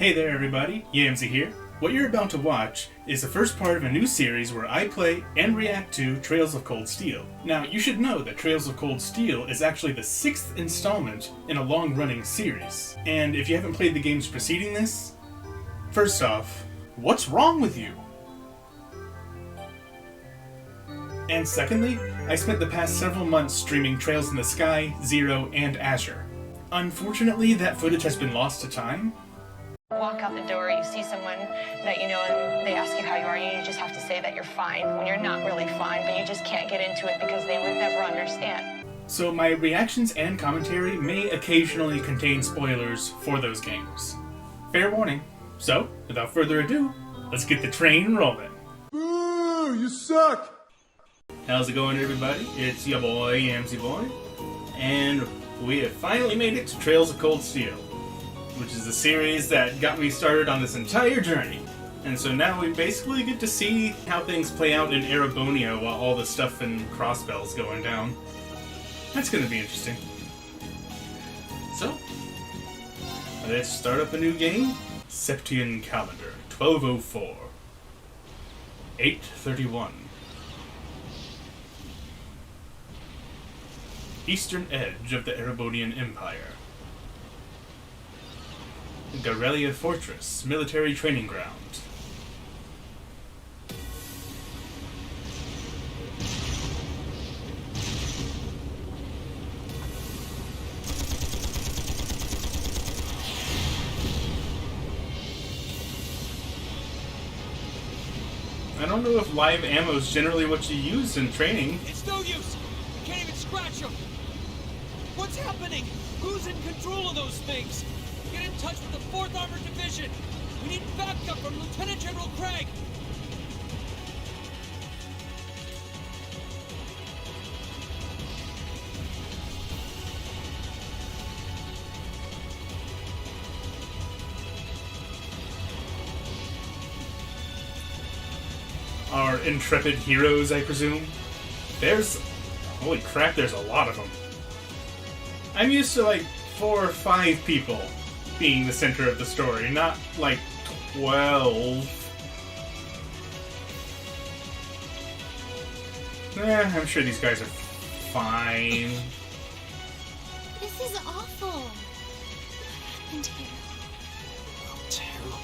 Hey there everybody, Yamsy here. What you're about to watch is the first part of a new series where I play and react to Trails of Cold Steel. Now, you should know that Trails of Cold Steel is actually the 6th installment in a long-running series. And if you haven't played the games preceding this, first off, what's wrong with you? And secondly, I spent the past several months streaming Trails in the Sky, Zero, and Azure. Unfortunately, that footage has been lost to time. Walk out the door, you see someone that you know, and they ask you how you are, and you just have to say that you're fine when you're not really fine, but you just can't get into it because they would never understand. So my reactions and commentary may occasionally contain spoilers for those games. Fair warning. So, without further ado, let's get the train rolling. Boo! You suck! How's it going, everybody? It's your boy, Yamsy Boy, and we have finally made it to Trails of Cold Steel, which is the series that got me started on this entire journey. And so now we basically get to see how things play out in Erebonia while all the stuff in Crossbell's going down. That's gonna be interesting. So, let's start up a new game. Septian Calendar, 1204. 831. Eastern edge of the Erebonian Empire. Garelia Fortress, military training ground. I don't know if live ammo is generally what you use in training. It's no use! You can't even scratch them! What's happening? Who's in control of those things? Get in touch with the 4th Armored Division! We need backup from Lieutenant General Craig! Our intrepid heroes, I presume. Holy crap, there's a lot of them. I'm used to like 4 or 5 people being the center of the story, not like 12. I'm sure these guys are fine. This is awful. What happened here? Oh, terrible.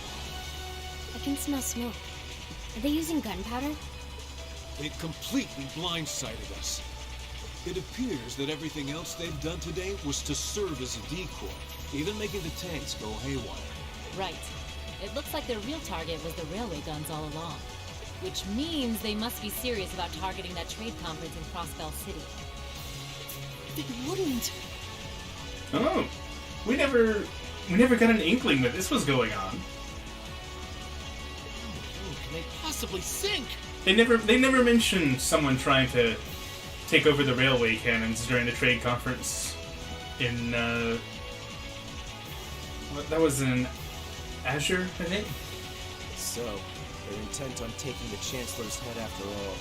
I can smell smoke. Are they using gunpowder? They've completely blindsided us. It appears that everything else they've done today was to serve as a decoy, even making the tanks go haywire. Right. It looks like their real target was the railway guns all along. Which means they must be serious about targeting that trade conference in Crossbell City. They wouldn't. Oh, we never got an inkling that this was going on. How can they possibly sink? They never mentioned someone trying to take over the railway cannons during the trade conference in, that was in Azure, I think? So, they're intent on taking the Chancellor's head after all.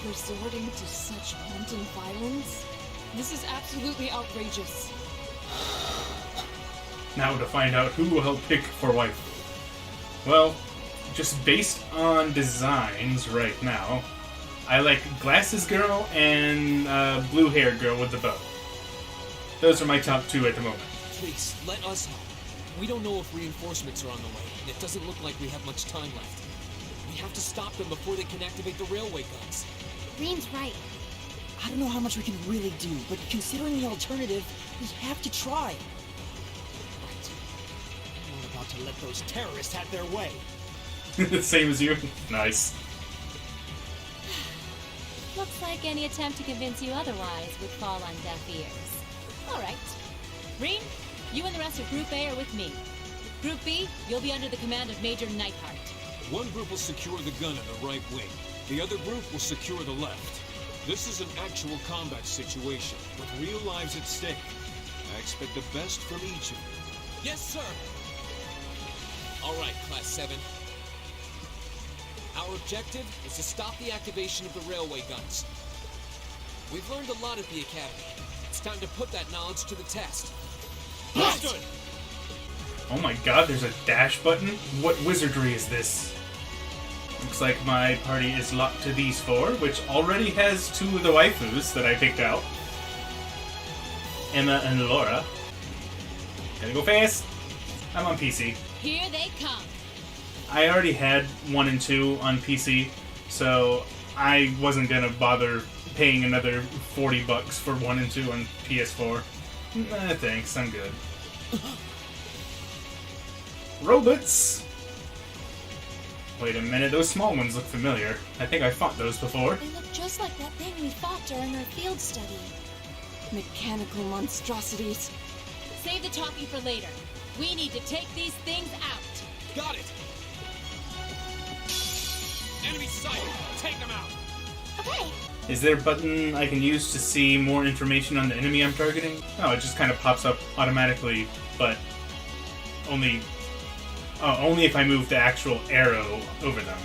Resorting to such wanton violence? This is absolutely outrageous. Now to find out who will help pick for wife. Well, just based on designs right now, I like Glasses Girl and Blue-Haired Girl with the bow. Those are my top 2 at the moment. Please, let us help. We don't know if reinforcements are on the way, and it doesn't look like we have much time left. We have to stop them before they can activate the railway guns. Green's right. I don't know how much we can really do, but considering the alternative, we have to try. Right. I'm not about to let those terrorists have their way. Same as you? Nice. Looks like any attempt to convince you otherwise would fall on deaf ears. Alright. Green, you and the rest of Group A are with me. Group B, you'll be under the command of Major Neidhart. One group will secure the gun in the right wing. The other group will secure the left. This is an actual combat situation, with real lives at stake. I expect the best from each of you. Yes, sir! Alright, Class 7. Our objective is to stop the activation of the railway guns. We've learned a lot at the Academy. It's time to put that knowledge to the test. Understood! Oh my god, there's a dash button? What wizardry is this? Looks like my party is locked to these 4, which already has 2 of the waifus that I picked out. Emma and Laura. Gotta go fast! I'm on PC. Here they come. I already had 1 and 2 on PC, so I wasn't gonna bother paying another $40 for 1 and 2 on PS4. Nah, thanks, I'm good. Robots! Wait a minute, those small ones look familiar. I think I fought those before. They look just like that thing we fought during our field study. Mechanical monstrosities. Save the talking for later. We need to take these things out. Got it! Enemy sighted! Take them out! Okay. Is there a button I can use to see more information on the enemy I'm targeting? Oh, it just kind of pops up automatically, but only if I move the actual arrow over them.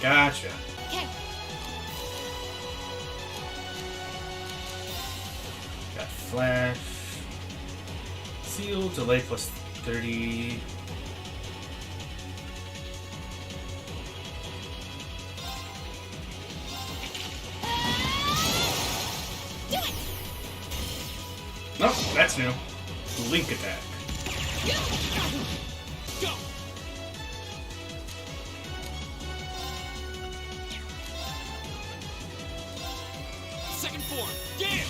Gotcha. Okay. Got flash. Seal, delay plus 30. Nope, that's new. Link attack. Go! Second form! Get it!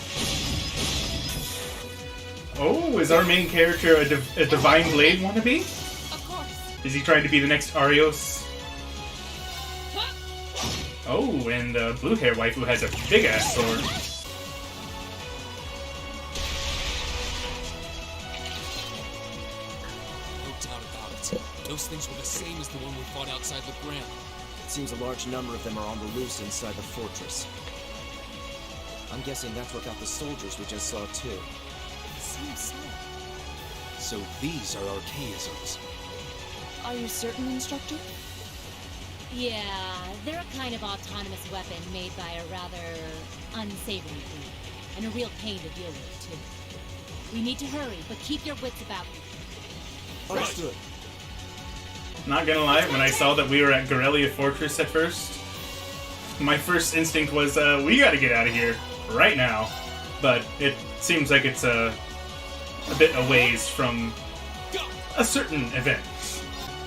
Oh, is our main character a Divine Blade wannabe? Of course. Is he trying to be the next Arios? Huh? Oh, and blue hair waifu has a big ass sword. No doubt about it. Those things were the same as the one we fought outside the ground. It seems a large number of them are on the loose inside the fortress. I'm guessing that's what got the soldiers we just saw too. Seems so. So these are archaisms. Are you certain, Instructor? Yeah, they're a kind of autonomous weapon made by a rather unsavory breed. And a real pain to deal with, too. We need to hurry, but keep your wits about you. Understood. Not gonna lie, when I saw that we were at Gorelia Fortress at first, my first instinct was, we gotta get out of here right now. But it seems like it's a bit a ways from a certain event.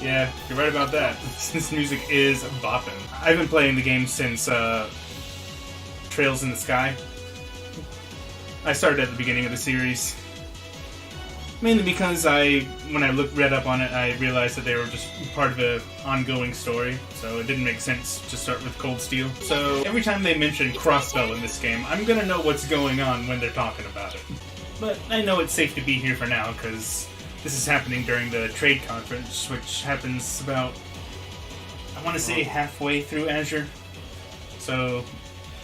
Yeah, you're right about that. This music is bopping. I've been playing the game since Trails in the Sky. I started at the beginning of the series. Mainly because when I read up on it, I realized that they were just part of an ongoing story, so it didn't make sense to start with Cold Steel. So every time they mention Crossbell in this game, I'm gonna know what's going on when they're talking about it. But I know it's safe to be here for now, because this is happening during the trade conference, which happens about, I want to say, halfway through Azure. So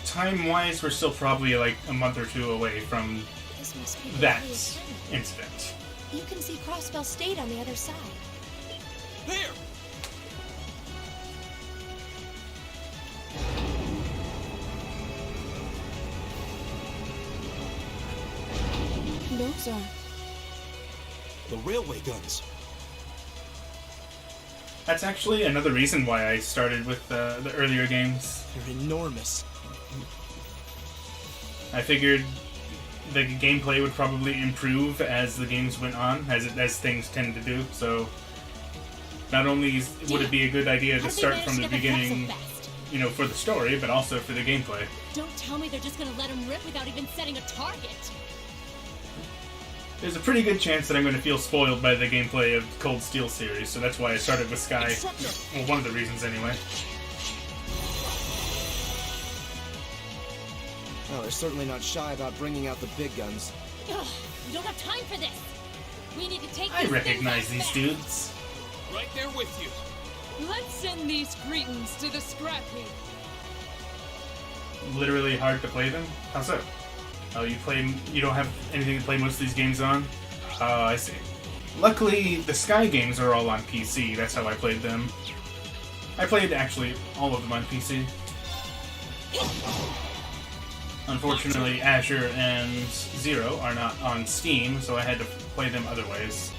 time-wise, we're still probably like a month or two away from This must be the that earliest time. incident. You can see Crossbell State on the other side. There! Those are... The railway guns. That's actually another reason why I started with the earlier games. They're enormous. I figured the gameplay would probably improve as the games went on, as things tend to do. So not only would it be a good idea to start from the beginning, you know, for the story, but also for the gameplay. Don't tell me they're just gonna let him rip without even setting a target. There's a pretty good chance that I'm going to feel spoiled by the gameplay of Cold Steel series, so that's why I started with Sky. Instructor! Well, one of the reasons anyway. Oh, they're certainly not shy about bringing out the big guns. Ugh, we don't have time for this. We need to take I these recognize things these back. dudes. Right there with you. Let's send these cretins to the scrap heap. Literally hard to play them? How so? Oh, you don't have anything to play most of these games on? Oh, I see. Luckily, the Sky games are all on PC. That's how I played them. I played, actually, all of them on PC. Unfortunately, Azure and Zero are not on Steam, so I had to play them other ways.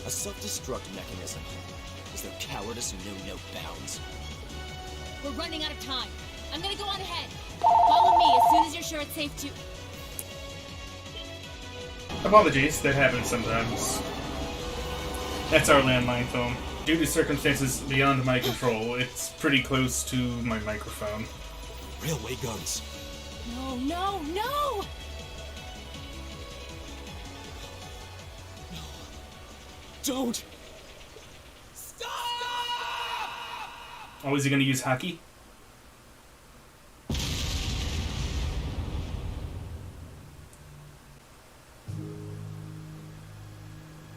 A self-destruct mechanism. Is their cowardice know no bounds? We're running out of time. I'm gonna go on ahead. Follow me as soon as you're sure it's safe to... Apologies, that happens sometimes. That's our landline phone. Due to circumstances beyond my control, it's pretty close to my microphone. Railway guns. No, no, no! Don't! Oh, is he gonna use hockey?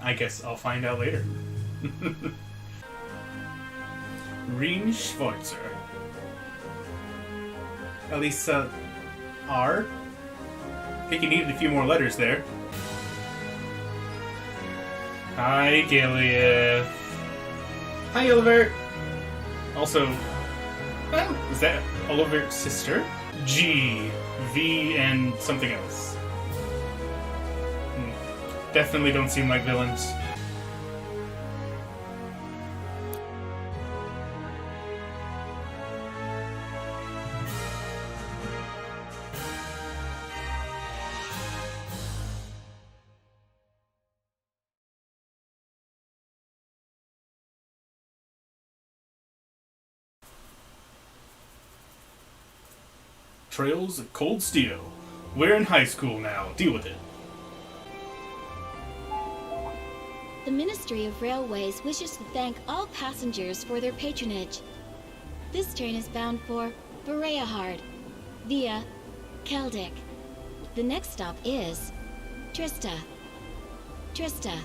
I guess I'll find out later. Reen Schwarzer. Elisa R? I think you needed a few more letters there. Hi, Gilead. Hi, Oliver. Also, is that Oliver's sister? G, V, and something else. Definitely don't seem like villains. Trails of Cold Steel. We're in high school now. Deal with it. The Ministry of Railways wishes to thank all passengers for their patronage. This train is bound for Bereahard via Keldic. The next stop is Trista. Trista.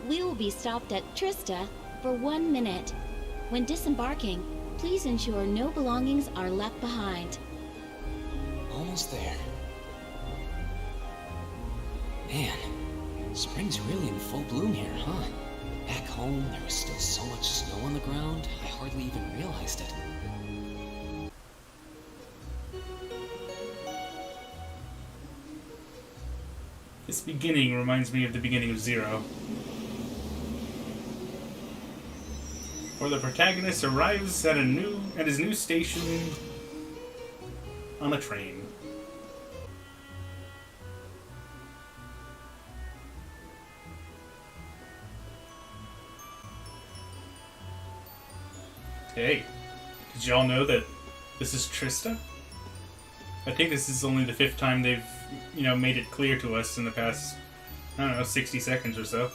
We will be stopped at Trista for 1 minute. When disembarking, please ensure no belongings are left behind. Almost there. Man, spring's really in full bloom here, huh? Back home, there was still so much snow on the ground, I hardly even realized it. This beginning reminds me of the beginning of Zero, where the protagonist arrives at his new station on a train. Hey, did y'all know that this is Trista? I think this is only the 5th time they've, made it clear to us in the past, 60 seconds or so.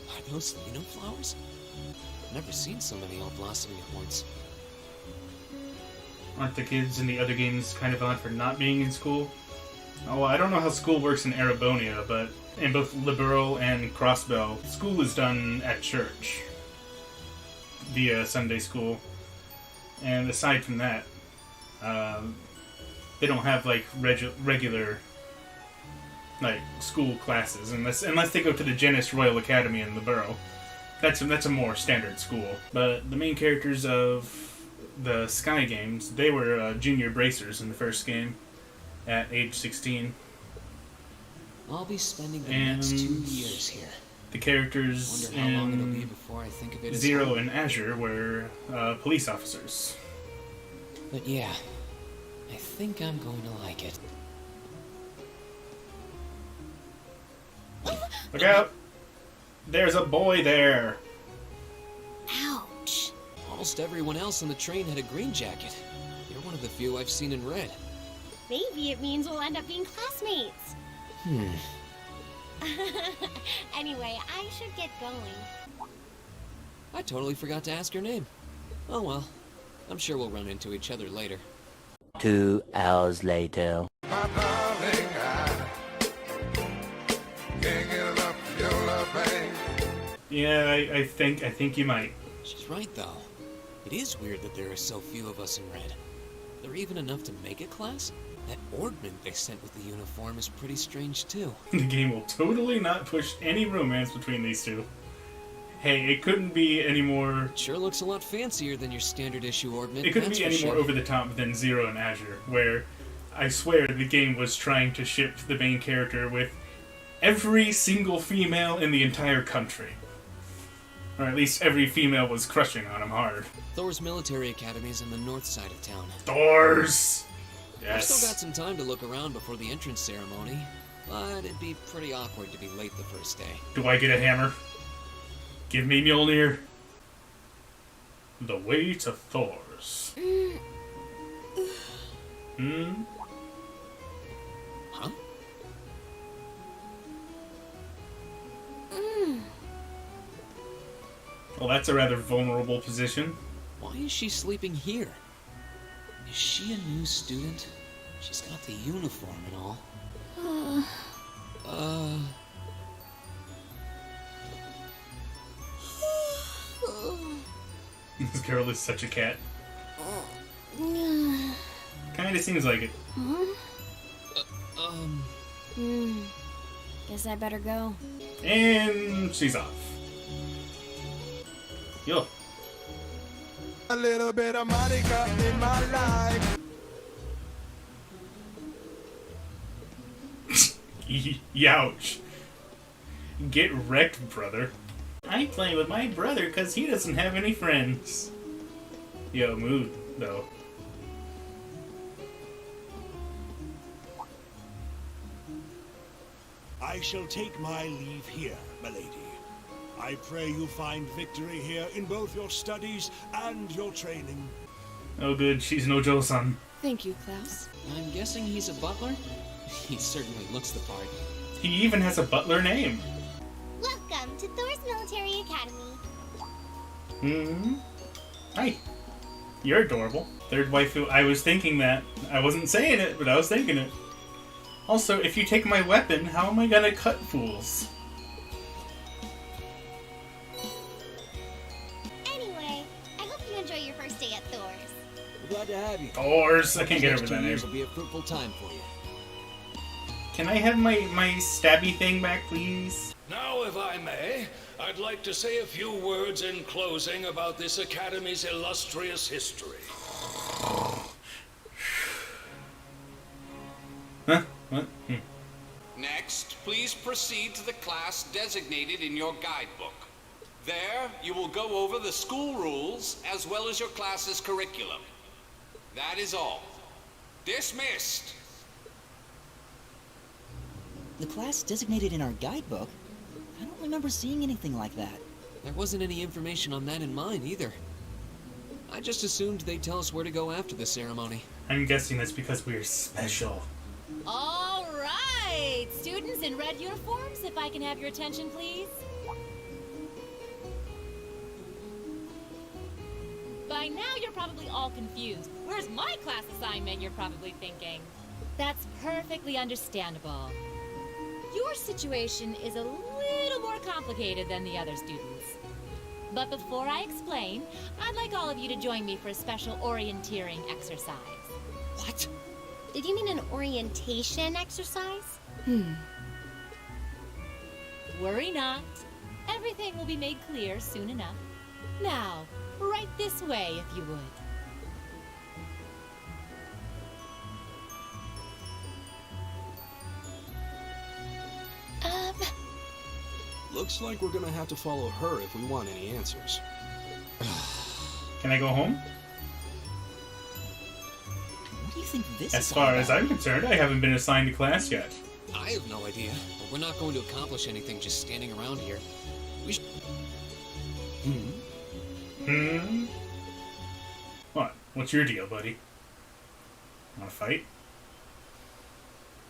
Are those Lino flowers? I've never seen so many all blossoming at once. Aren't the kids in the other games kind of odd for not being in school? Oh, I don't know how school works in Erebonia, but in both Liberal and Crossbell, school is done at church via Sunday school. And aside from that, they don't have regular school classes unless they go to the Genis Royal Academy in the Borough. That's a more standard school. But the main characters of the Sky games, they were junior bracers in the first game at age 16. I'll be spending the next 2 years here. The characters Wonder how long it'll be before I think of it as Zero home. and Azure were police officers. But yeah, I think I'm going to like it. Look out! There's a boy there! Ouch. Almost everyone else on the train had a green jacket. You're one of the few I've seen in red. Maybe it means we'll end up being classmates. Anyway, I should get going. I totally forgot to ask your name. Oh well, I'm sure we'll run into each other later. 2 hours later. My darling, I can't get enough of your love, babe. Yeah, I think you might. She's right though. It is weird that there are so few of us in red. There even enough to make a class? That ornament they sent with the uniform is pretty strange too. The game will totally not push any romance between these two. Hey, it couldn't be any more... It sure looks a lot fancier than your standard issue ornament. It couldn't that's be for any more sure. over the top than Zero and Azure, where I swear the game was trying to ship the main character with every single female in the entire country. Or at least every female was crushing on him hard. Thor's military academy is in the north side of town. Thor's! I've Yes. still got some time to look around before the entrance ceremony, but it'd be pretty awkward to be late the first day. Do I get a hammer? Give me Mjolnir. The way to Thor's. Hmm? Huh? Well, that's a rather vulnerable position. Why is she sleeping here? Is she a new student? She's got the uniform and all. This girl is such a cat. Kinda seems like it. Guess I better go. And she's off. Yo. A little bit of Monica in my life. Youch. Get wrecked, brother. I play with my brother because he doesn't have any friends. Yo, mood, though. I shall take my leave here, milady. I pray you find victory here in both your studies and your training. Oh good, she's no Joe-san. Thank you, Klaus. I'm guessing he's a butler? He certainly looks the part. He even has a butler name. Welcome to Thor's Military Academy. Hmm. Hi. You're adorable. Third waifu. I was thinking that. I wasn't saying it, but I was thinking it. Also, if you take my weapon, how am I gonna cut fools? Anyway, I hope you enjoy your first day at Thor's. We're glad to have you. Thor's. I can't get over Next that 2 name. years will be a fruitful time for you. Can I have my stabby thing back, please? Now, if I may, I'd like to say a few words in closing about this Academy's illustrious history. Huh? What? Next, please proceed to the class designated in your guidebook. There, you will go over the school rules as well as your class's curriculum. That is all. Dismissed! The class designated in our guidebook? I don't remember seeing anything like that. There wasn't any information on that in mine either. I just assumed they'd tell us where to go after the ceremony. I'm guessing that's because we're special. All right, students in red uniforms, if I can have your attention, please. By now, you're probably all confused. Where's my class assignment, you're probably thinking. That's perfectly understandable. Your situation is a little more complicated than the other students. But before I explain, I'd like all of you to join me for a special orienteering exercise. What? Did you mean an orientation exercise? Worry not. Everything will be made clear soon enough. Now, right this way, if you would. Looks like we're gonna have to follow her if we want any answers. Can I go home? What do you think this As is far all as about? I'm concerned, I haven't been assigned to class yet. I have no idea, but we're not going to accomplish anything just standing around here. We should... What? What's your deal, buddy? Wanna fight?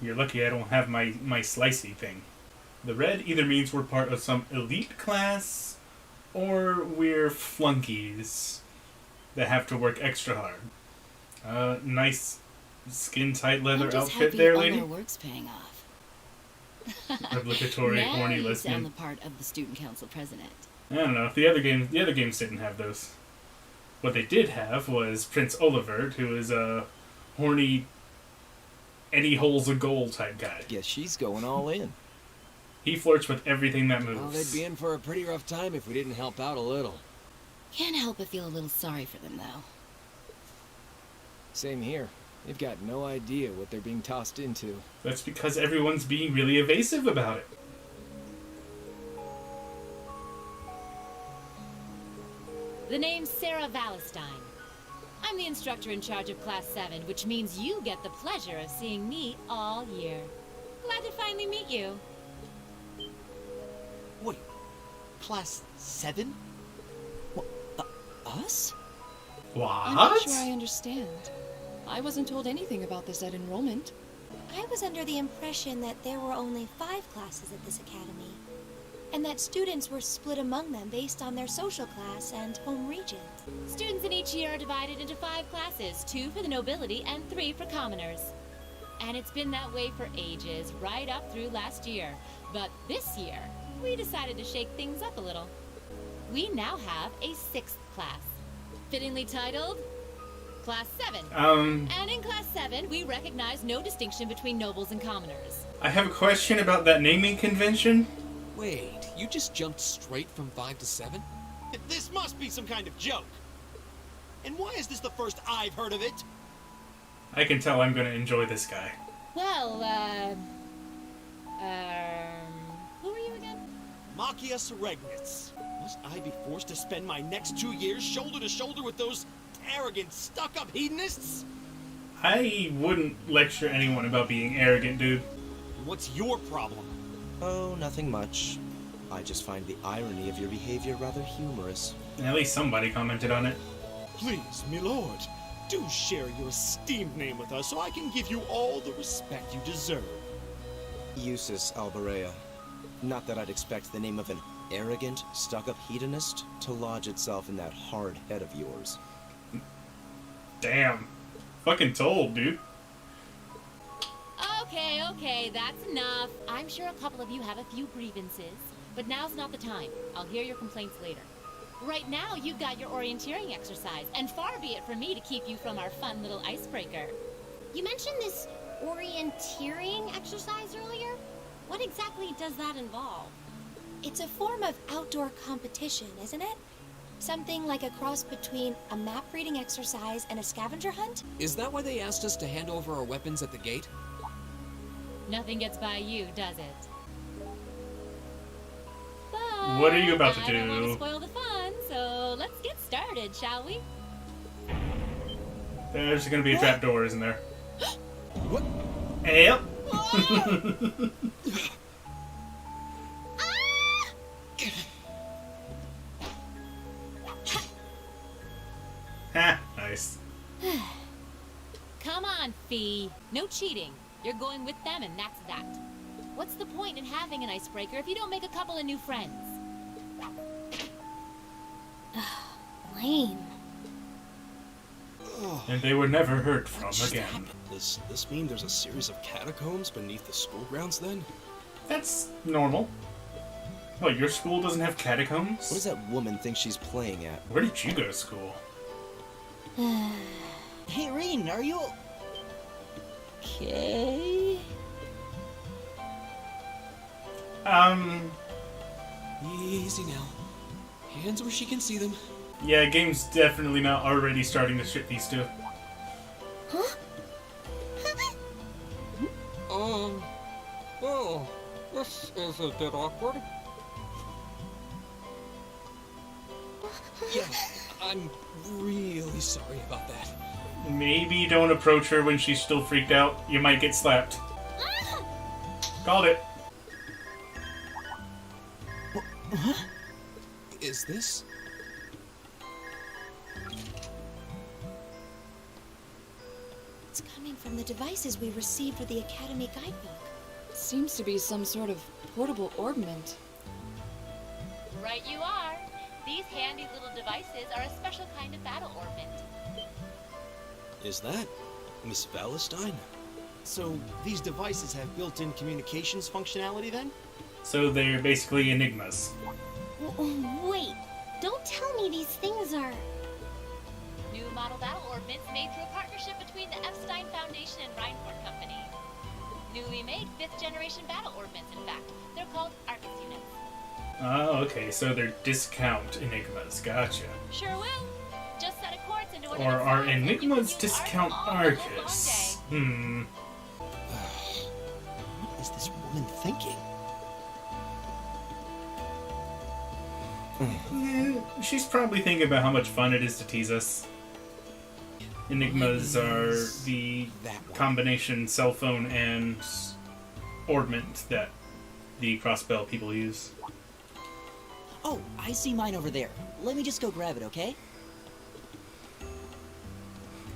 You're lucky I don't have my slicey thing. The red either means we're part of some elite class, or we're flunkies that have to work extra hard. Nice skin-tight leather I'm just outfit happy there, all lady. our work's paying off. Obligatory now horny you lesbian. sound the part of the student council president. I don't know. The other games didn't have those. What they did have was Prince Olivert, who is a horny, any holes a goal type guy. Guess she's going all in. He flirts with everything that Well, moves. they'd be in for a pretty rough time if we didn't help out a little. Can't help but feel a little sorry for them, though. Same here. They've got no idea what they're being tossed into. That's because everyone's being really evasive about it. The name's Sarah Valentine. I'm the instructor in charge of Class 7, which means you get the pleasure of seeing me all year. Glad to finally meet you. Wait, Class 7? What, us? What? I'm not sure I understand. I wasn't told anything about this at enrollment. I was under the impression that there were only 5 classes at this academy, and that students were split among them based on their social class and home region. Students in each year are divided into 5 classes, 2 for the nobility and 3 for commoners. And it's been that way for ages, right up through last year. But this year, we decided to shake things up a little. We now have a 6th class, fittingly titled Class 7. And in Class 7, we recognize no distinction between nobles and commoners. I have a question about that naming convention. Wait, you just jumped straight from 5 to 7? This must be some kind of joke. And why is this the first I've heard of it? I can tell I'm gonna enjoy this guy. Well, who are you again? Machia Seregnitz. Must I be forced to spend my next 2 years shoulder to shoulder with those arrogant, stuck-up hedonists? I wouldn't lecture anyone about being arrogant, dude. What's your problem? Oh, nothing much. I just find the irony of your behavior rather humorous. At least somebody commented on it. Please, my lord, do share your esteemed name with us so I can give you all the respect you deserve. Eustace Alberea. Not that I'd expect the name of an arrogant, stuck-up hedonist to lodge itself in that hard head of yours. Damn. Fucking told, dude. Okay, that's enough. I'm sure a couple of you have a few grievances, but now's not the time. I'll hear your complaints later. Right now, you've got your orienteering exercise, and far be it from me to keep you from our fun little icebreaker. You mentioned this orienteering exercise earlier? What exactly does that involve? It's a form of outdoor competition, isn't it? Something like a cross between a map-reading exercise and a scavenger hunt? Is that why they asked us to hand over our weapons at the gate? Nothing gets by you, does it? What are you about to I don't want to do? spoil the fun, so let's get started, shall we? There's gonna be a trapdoor, isn't there? What? Yep. Ha, nice. Come on, Fee. No cheating. You're going with them, and that's that. What's the point in having an icebreaker if you don't make a couple of new friends? Lame. Oh, And they were never heard from again. Does this mean there's a series of catacombs beneath the school grounds then? That's normal. What, your school doesn't have catacombs? What does that woman think she's playing at? Where did you go to school? Hey, Rain, are you... Okay. Easy now. Hands where she can see them. Yeah, game's definitely not already starting to ship these two. Huh? Oh, this is a bit awkward. Yeah, I'm really sorry about that. Maybe don't approach her when she's still freaked out. You might get slapped. Called it. What? Is this? It's coming from the devices we received with the Academy guidebook. Seems to be some sort of portable orbment. Right you are. These handy little devices are a special kind of battle orbment. Is that Miss Valentine? So, these devices have built-in communications functionality then? So they're basically enigmas. Wait, don't tell me these things are... New model battle orbments made through a partnership between the Epstein Foundation and Reinford Company. Newly made 5th generation battle orbments, in fact. They're called Arcus units. Oh, okay, so they're discount enigmas. Gotcha. Sure will. Just set of quartz and Or are Enigma's discount Arcus? What is this woman thinking? She's probably thinking about how much fun it is to tease us. Enigmas are the combination cell phone and ornament that the crossbell people use. Oh, I see mine over there. Let me just go grab it, okay?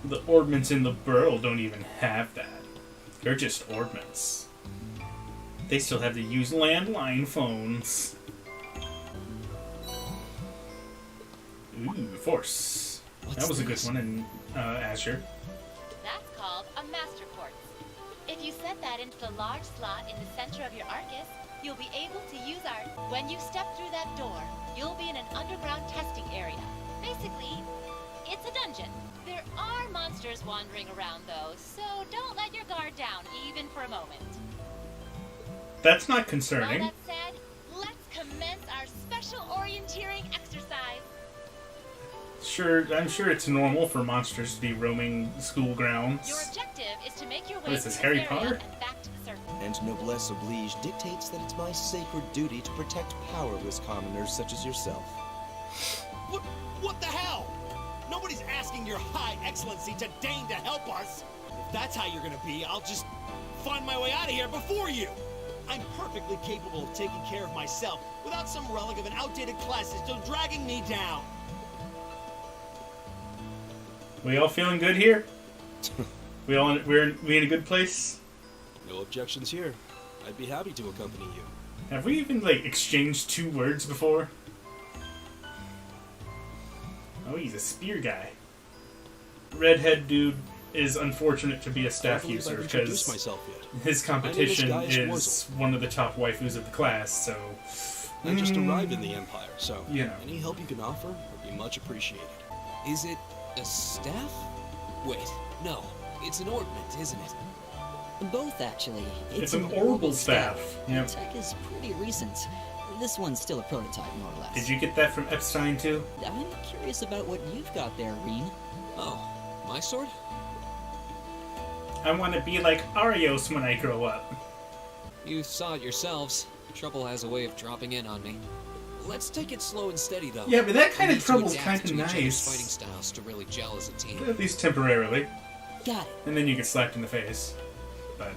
The ornaments in the burl don't even have that. They're just ornaments. They still have to use landline phones. Ooh, Force. That was a good one in Azure. That's called a master quartz. If you set that into the large slot in the center of your Arcus, you'll be able to use our... When you step through that door, you'll be in an underground testing area. Basically, it's a dungeon. There are monsters wandering around, though, so don't let your guard down, even for a moment. That's not All concerning. that said, let's commence our special orienteering exercise. Sure, I'm sure it's normal for monsters to be roaming school grounds. Your objective is to make your way What is this, through Harry this area Potter? and back to the surface. And noblesse oblige dictates that it's my sacred duty to protect powerless commoners such as yourself. What the hell? Nobody's asking your high excellency to deign to help us. If that's how you're gonna be, I'll just find my way out of here before you. I'm perfectly capable of taking care of myself without some relic of an outdated class still dragging me down. We all feeling good here? We're in a good place? No objections here. I'd be happy to accompany you. Have we even, like, exchanged 2 words before? Oh, he's a spear guy. Redhead dude is unfortunate to be a staff I believe user I've introduced because myself yet. his competition My name is Guy is one of the top waifus of the class, so... I just arrived in the Empire, so you know. any help you can offer would be much appreciated. Is it a staff? Wait, no. It's an ornament, isn't it? Both, actually. It's an orbital staff. Yep. The tech is pretty recent. This one's still a prototype, more or less. Did you get that from Epstein, too? I'm curious about what you've got there, Reen. Oh, my sword? I want to be like Arios when I grow up. You saw it yourselves. Trouble has a way of dropping in on me. Let's take it slow and steady, though. Yeah, but that kind We of need to trouble's adapt kind of to each other's nice. fighting styles to really gel as a team. At least temporarily. Got it. And then you get slapped in the face. But...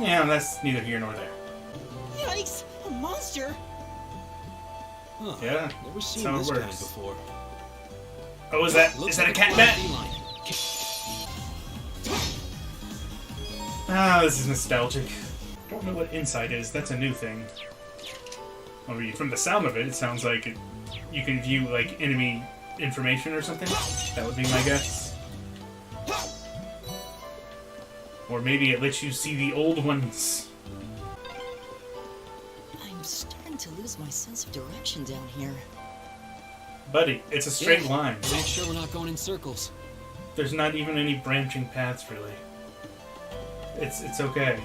yeah, that's neither here nor there. Yikes! A monster! Huh. Yeah, Never seen that's how this it kind works. before. Oh, is that a cat bat? Ah, this is nostalgic. Don't know what insight is. That's a new thing. I mean, from the sound of it, it sounds like you can view like enemy information or something. That would be my guess. Or maybe it lets you see the old ones. I'm starting to lose my sense of direction down here. Buddy, it's a straight Yeah, line. Make sure we're not going in circles. There's not even any branching paths, really. It's okay.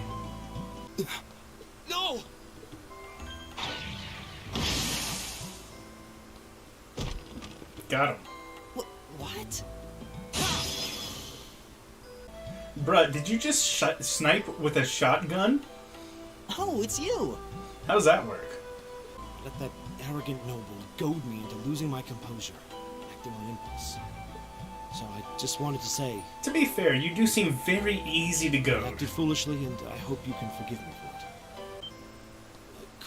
No! Got him. What? Bruh, did you just snipe with a shotgun? Oh, it's you! How's that work? Let that arrogant noble goad me into losing my composure, acting on impulse. So I just wanted to say... To be fair, you do seem very easy to I goad. acted foolishly, and I hope you can forgive me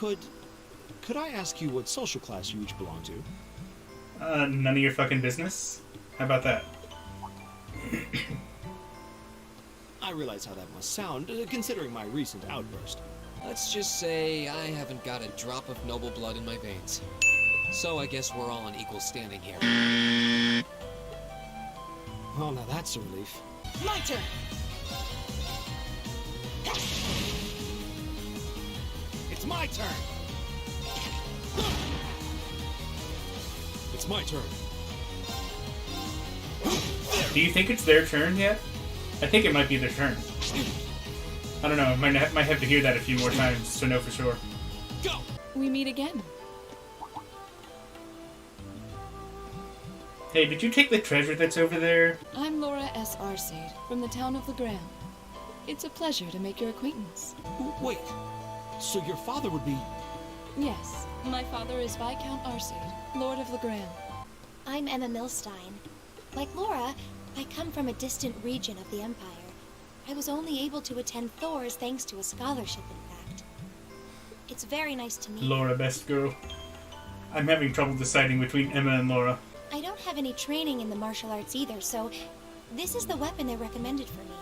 for it. Could I ask you what social class you each belong to? None of your fucking business? How about that? I realize how that must sound, considering my recent outburst. Let's just say I haven't got a drop of noble blood in my veins. So I guess we're all on equal standing here. Well, now that's a relief. My turn! It's my turn! It's my turn. Do you think it's their turn yet? I think it might be their turn. I don't know, I might have to hear that a few more times to know for sure. We meet again. Hey, did you take the treasure that's over there? I'm Laura S. Arcade, from the town of Legram. It's a pleasure to make your acquaintance. Wait, so your father would be... Yes, my father is Viscount Arcade, Lord of Legram. I'm Emma Milstein. Like Laura, I come from a distant region of the Empire. I was only able to attend Thor's thanks to a scholarship, in fact. It's very nice to meet you. Laura, best girl. I'm having trouble deciding between Emma and Laura. I don't have any training in the martial arts either, so this is the weapon they recommended for me.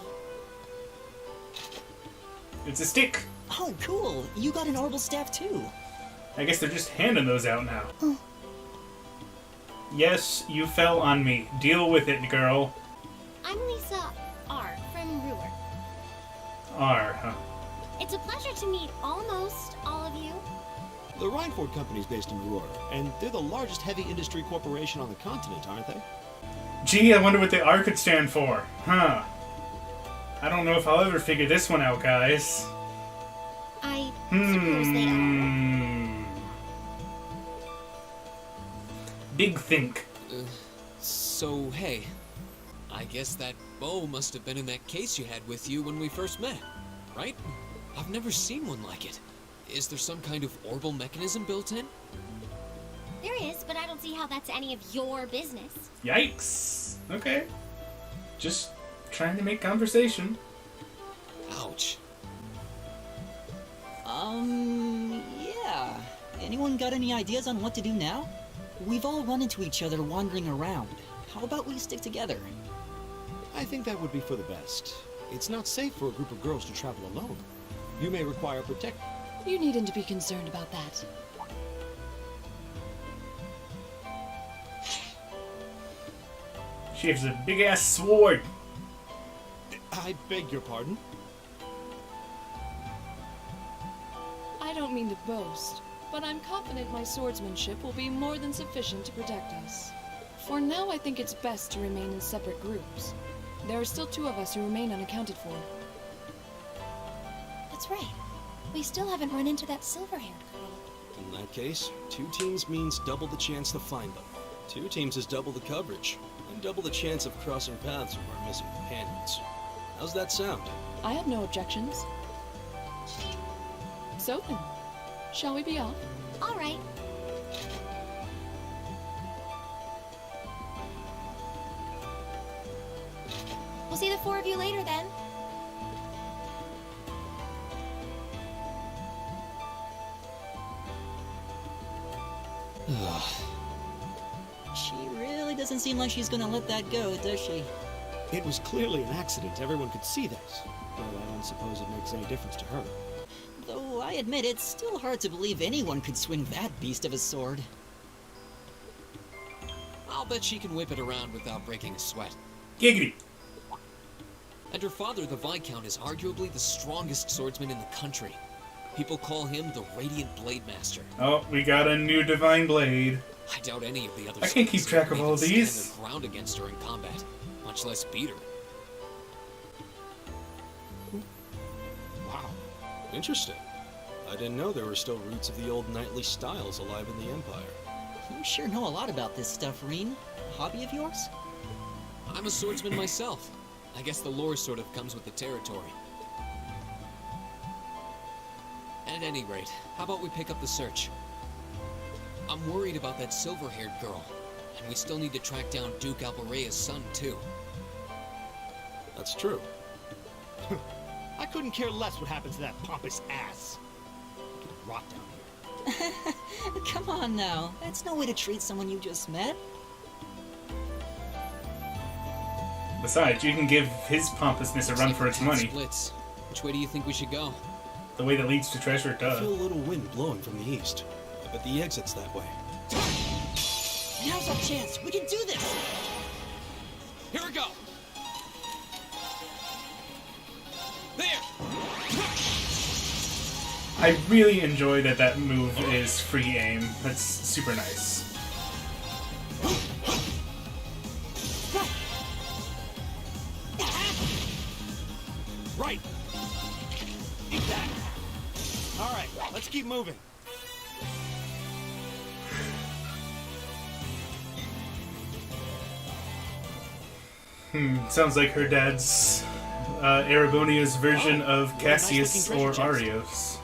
It's a stick. Oh, cool. You got an orbital staff too. I guess they're just handing those out now. Yes, you fell on me. Deal with it, girl. I'm Lisa R. from Ruhr. R, huh? It's a pleasure to meet almost all of you. The Rhineford Company's based in Ruhr, and they're the largest heavy industry corporation on the continent, aren't they? Gee, I wonder what the R could stand for. Huh. I don't know if I'll ever figure this one out, guys. I suppose they are. Big think. So, hey, I guess that bow must have been in that case you had with you when we first met, right? I've never seen one like it. Is there some kind of orbital mechanism built in? There is, but I don't see how that's any of your business. Yikes. Okay. Just trying to make conversation. Ouch. Yeah. Anyone got any ideas on what to do now? We've all run into each other wandering around. How about we stick together? I think that would be for the best. It's not safe for a group of girls to travel alone. You may require protection. You needn't to be concerned about that. She has a big-ass sword. I beg your pardon? I don't mean to boast, but I'm confident my swordsmanship will be more than sufficient to protect us. For now, I think it's best to remain in separate groups. There are still 2 of us who remain unaccounted for. That's right. We still haven't run into that silver-haired girl. In that case, 2 teams means double the chance to find them. 2 teams is double the coverage, and double the chance of crossing paths with our missing companions. How's that sound? I have no objections. So then, shall we be off? All right. We'll see the 4 of you later then. She really doesn't seem like she's gonna let that go, does she? It was clearly an accident. Everyone could see that. But I don't suppose it makes any difference to her. Though I admit it's still hard to believe anyone could swing that beast of a sword. I'll bet she can whip it around without breaking a sweat. Giggity. And her father, the Viscount, is arguably the strongest swordsman in the country. People call him the Radiant Blade Master. Oh, we got a new Divine Blade. I doubt any of the others. I can't keep track of all these. Stand their ground against her in combat, much less beat her. Wow. Interesting. I didn't know there were still roots of the old knightly styles alive in the Empire. You sure know a lot about this stuff, Reen. Hobby of yours? I'm a swordsman myself. I guess the lore sort of comes with the territory. At any rate, how about we pick up the search? I'm worried about that silver-haired girl, and we still need to track down Duke Albarea's son, too. That's true. I couldn't care less what happens to that pompous ass. He can rot down here. Come on now. That's no way to treat someone you just met. Besides, you can give his pompousness a run for its money. Splits. Which way do you think we should go? The way that leads to treasure, I duh. feel a little wind blowing from the east. I bet the exit's that way. Now's our chance. We can do this. Here we go. There. I really enjoy that move is free aim. That's super nice. Right. Eat that. All right, let's keep moving. Sounds like her dad's Aragonia's version of Cassius or Arios.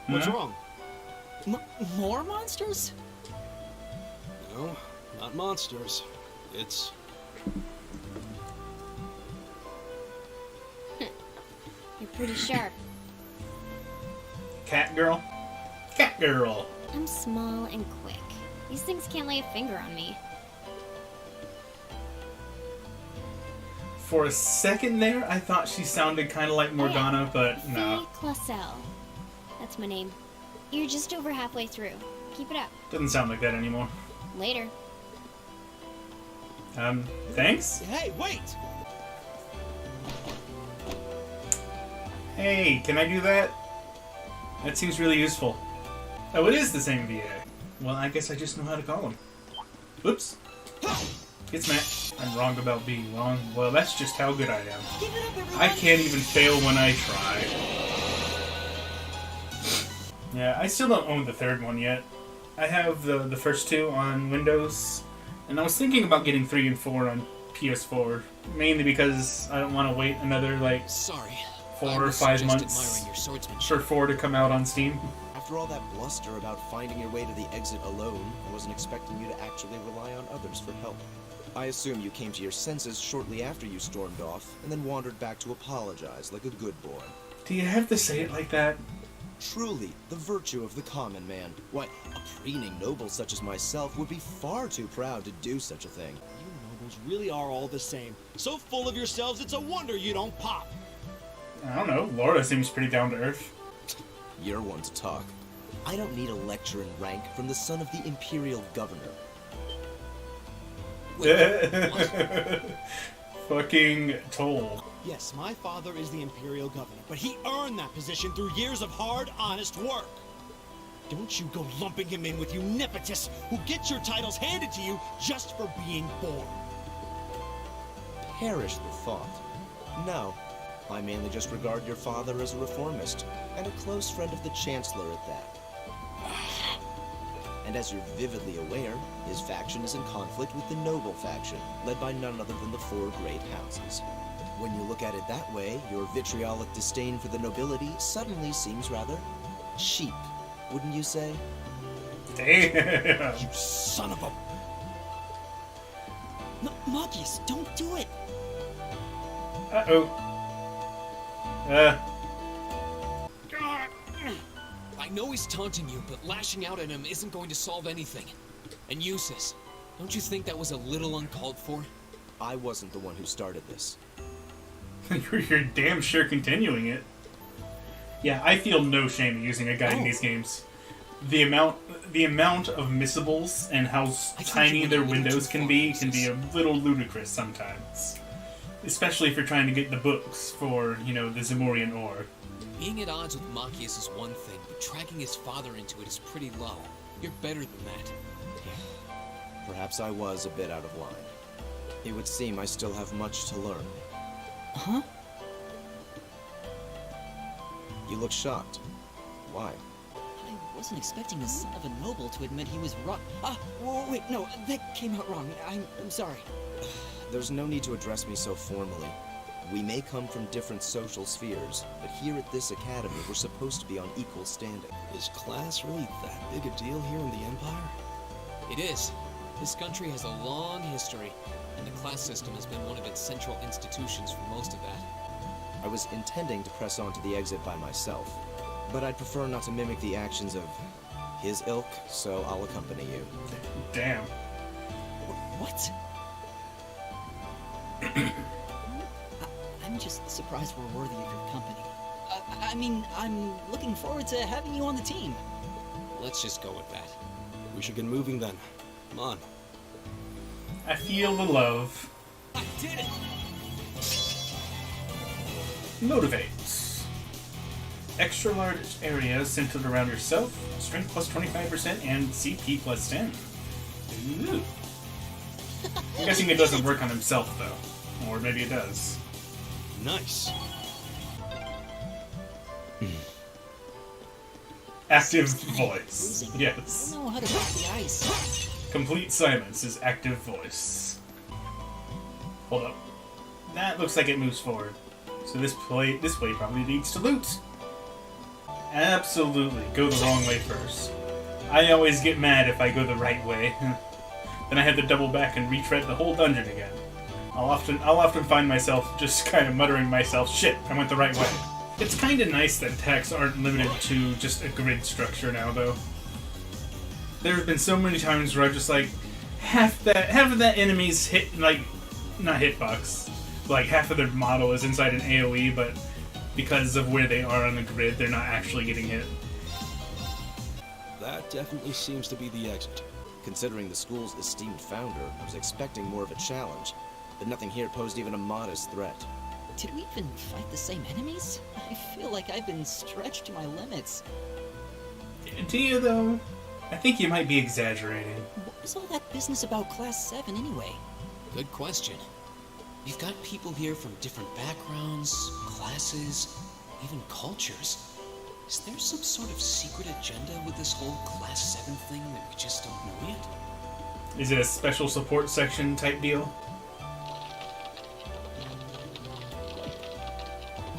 What's wrong? More monsters? No, not monsters. It's... You're pretty sharp. Cat girl? Cat girl! I'm small and quick. These things can't lay a finger on me. For a second there, I thought she sounded kind of like Morgana, but no. Clausel. That's my name. You're just over halfway through. Keep it up. Doesn't sound like that anymore. Later. Thanks? Hey, wait! Hey, can I do that? That seems really useful. Oh, it is the same VA. Well, I guess I just know how to call him. Whoops. It's Matt. I'm wrong about being wrong. Well, that's just how good I am. I can't even fail when I try. Yeah, I still don't own the third one yet. I have the first two on Windows, and I was thinking about getting 3 and 4 on PS4, mainly because I don't want to wait another, like, 4 or 5 months for 4 to come out on Steam. After all that bluster about finding your way to the exit alone, I wasn't expecting you to actually rely on others for help. I assume you came to your senses shortly after you stormed off, and then wandered back to apologize like a good boy. Do you have to say it like that? Truly, the virtue of the common man. Why, a preening noble such as myself would be far too proud to do such a thing. You nobles really are all the same. So full of yourselves, it's a wonder you don't pop. I don't know. Laura seems pretty down to earth. You're one to talk. I don't need a lecture in rank from the son of the Imperial Governor. Fucking Toll. Yes, my father is the Imperial Governor, but he earned that position through years of hard, honest work. Don't you go lumping him in with you nepotists who get your titles handed to you just for being born. Perish the thought. No, I mainly just regard your father as a reformist, and a close friend of the Chancellor at that. And as you're vividly aware, his faction is in conflict with the noble faction, led by none other than the 4 great houses. When you look at it that way, your vitriolic disdain for the nobility suddenly seems rather cheap, wouldn't you say? Damn! You son of a... Marcus, don't do it! Uh-oh. I know he's taunting you, but lashing out at him isn't going to solve anything. And Eustace, don't you think that was a little uncalled for? I wasn't the one who started this. You're damn sure continuing it. Yeah, I feel no shame in using a guide in these games. The amount of missables and how tiny their windows can be a little ludicrous sometimes. Especially if you're trying to get the books for, you know, the Zemurian ore. Being at odds with Machias is one thing, but dragging his father into it is pretty low. You're better than that. Perhaps I was a bit out of line. It would seem I still have much to learn. Huh? You look shocked. Why? I wasn't expecting the son of a noble to admit he was wrong. Wait, no, that came out wrong. I'm sorry. There's no need to address me so formally. We may come from different social spheres, but here at this academy, we're supposed to be on equal standing. Is class really that big a deal here in the Empire? It is. This country has a long history, and the class system has been one of its central institutions for most of that. I was intending to press on to the exit by myself, but I'd prefer not to mimic the actions of his ilk, so I'll accompany you. Damn. What? I'm just surprised we're worthy of your company. I mean, I'm looking forward to having you on the team. Let's just go with that. We should get moving then. Come on. I feel the love. I did it! Motivates. Extra large area centered around yourself. Strength plus 25% and CP plus 10. Ooh. I'm guessing it doesn't work on himself though. Or maybe it does. Nice. Active voice. Yes. I don't know how to break the ice. Complete silence is active voice. Hold up. That looks like it moves forward. So this way probably leads to loot. Absolutely. Go the wrong way first. I always get mad if I go the right way. Then I have to double back and retread the whole dungeon again. I'll often find myself just kind of muttering to myself, shit, I went the right way. It's kind of nice that attacks aren't limited to just a grid structure now, though. There have been so many times where I'm just like, half of that enemy's hit, like, not hitbox, like half of their model is inside an AoE, but because of where they are on the grid, they're not actually getting hit. That definitely seems to be the exit. Considering the school's esteemed founder, I was expecting more of a challenge, but nothing here posed even a modest threat. Did we even fight the same enemies? I feel like I've been stretched to my limits. Do you, though? I think you might be exaggerating. What was all that business about Class 7 anyway? Good question. We've got people here from different backgrounds, classes, even cultures. Is there some sort of secret agenda with this whole Class 7 thing that we just don't know yet? Is it a special support section type deal?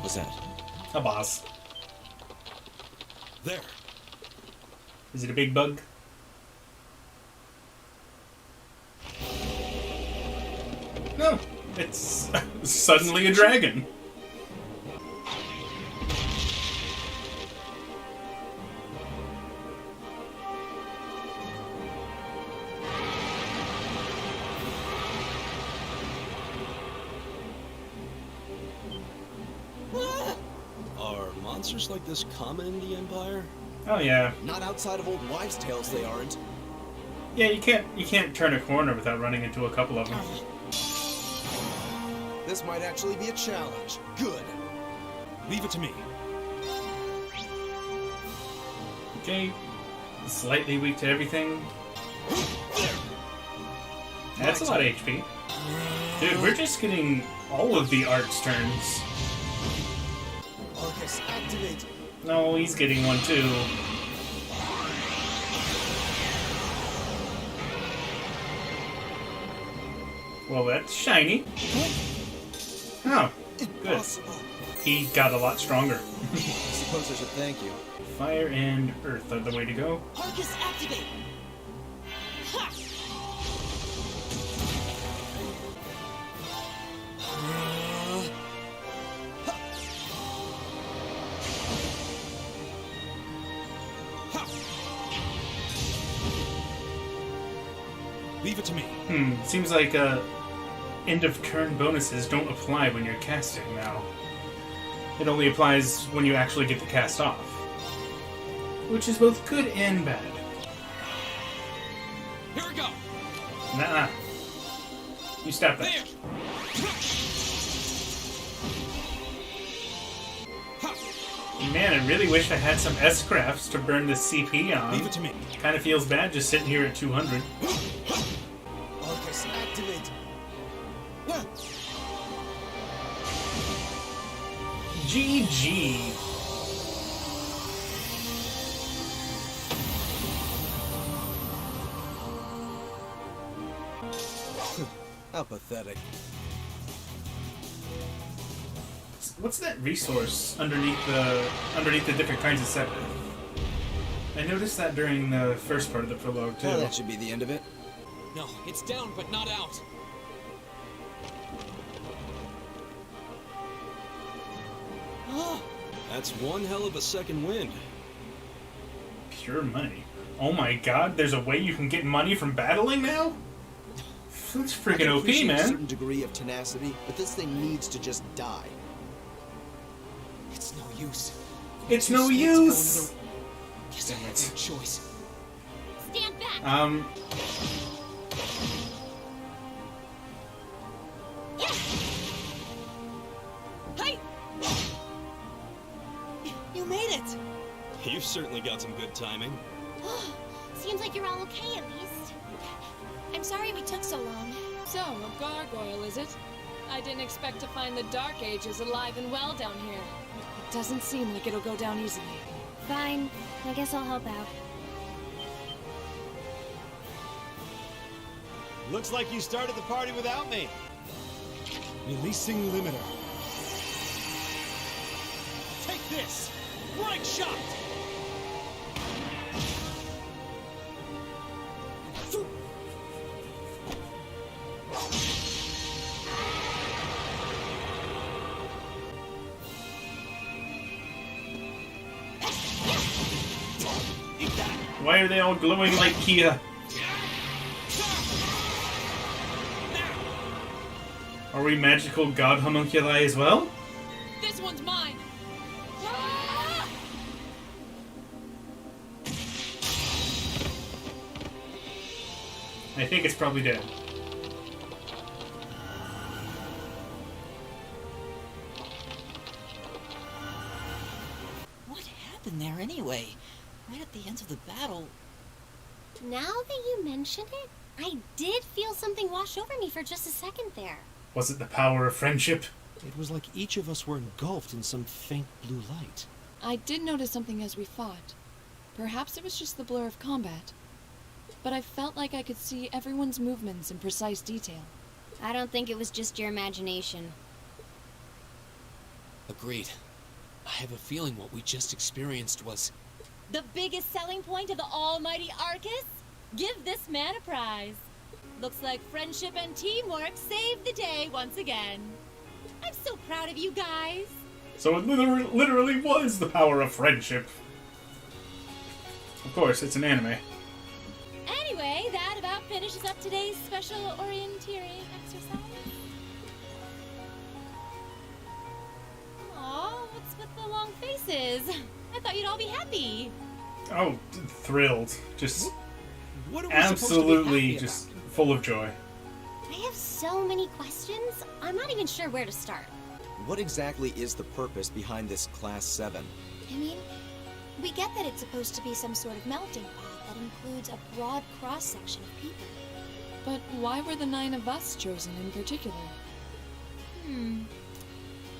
What's that? A boss. There. Is it a big bug? No, it's suddenly a dragon. Are monsters like this common in the Empire? Oh yeah. Not outside of old wives' tales, they aren't. Yeah, you can't turn a corner without running into a couple of them. This might actually be a challenge. Good. Leave it to me. Okay. Slightly weak to everything. That's a lot of HP. Dude, we're just getting all of the art's turns. Arcus, activate. No, he's getting one too. Well, that's shiny. Oh, good. He got a lot stronger. I suppose I should thank you. Fire and earth are the way to go. Arcus, activate! Ha! Leave it to me. Seems like end of turn bonuses don't apply when you're casting now. It only applies when you actually get the cast off. Which is both good and bad. Here we go. Nah. You stop that. There. Man, I really wish I had some S-crafts to burn the CP on. Leave it to me. Kind of feels bad just sitting here at 200. Arcus, activate. GG. How pathetic. What's that resource underneath the different kinds of set? I noticed that during the first part of the prologue too. Well, that should be the end of it. No, it's down but not out. That's one hell of a second wind. Pure money. Oh my god, there's a way you can get money from battling now? That's freaking OP, A man. certain degree of tenacity, but this thing needs to just die. It's no use. It's no use! Guess I had no choice. Stand back! Hey! You made it! You've certainly got some good timing. Seems like you're all okay at least. I'm sorry we took so long. So, a gargoyle, is it? I didn't expect to find the Dark Ages alive and well down here. It doesn't seem like it'll go down easily. Fine. I guess I'll help out. Looks like you started the party without me. Releasing limiter. Take this! Right shot! Why are they all glowing like Kia? Are we magical god homunculi as well? This one's mine. I think it's probably dead. What happened there anyway? Right at the end of the battle. Now that you mention it, I did feel something wash over me for just a second there. Was it the power of friendship? It was like each of us were engulfed in some faint blue light. I did notice something as we fought. Perhaps it was just the blur of combat. But I felt like I could see everyone's movements in precise detail. I don't think it was just your imagination. Agreed. I have a feeling what we just experienced was... The biggest selling point of the almighty Arcus? Give this man a prize. Looks like friendship and teamwork saved the day once again. I'm so proud of you guys. So it literally was the power of friendship. Of course, it's an anime. Anyway, that about finishes up today's special orienteering exercise. Aw, what's with the long faces? I thought you'd all be happy. Oh, thrilled. Just what are we absolutely just full of joy. I have so many questions, I'm not even sure where to start. What exactly is the purpose behind this Class 7? I mean, we get that it's supposed to be some sort of melting pot that includes a broad cross-section of people. But why were the 9 of us chosen in particular?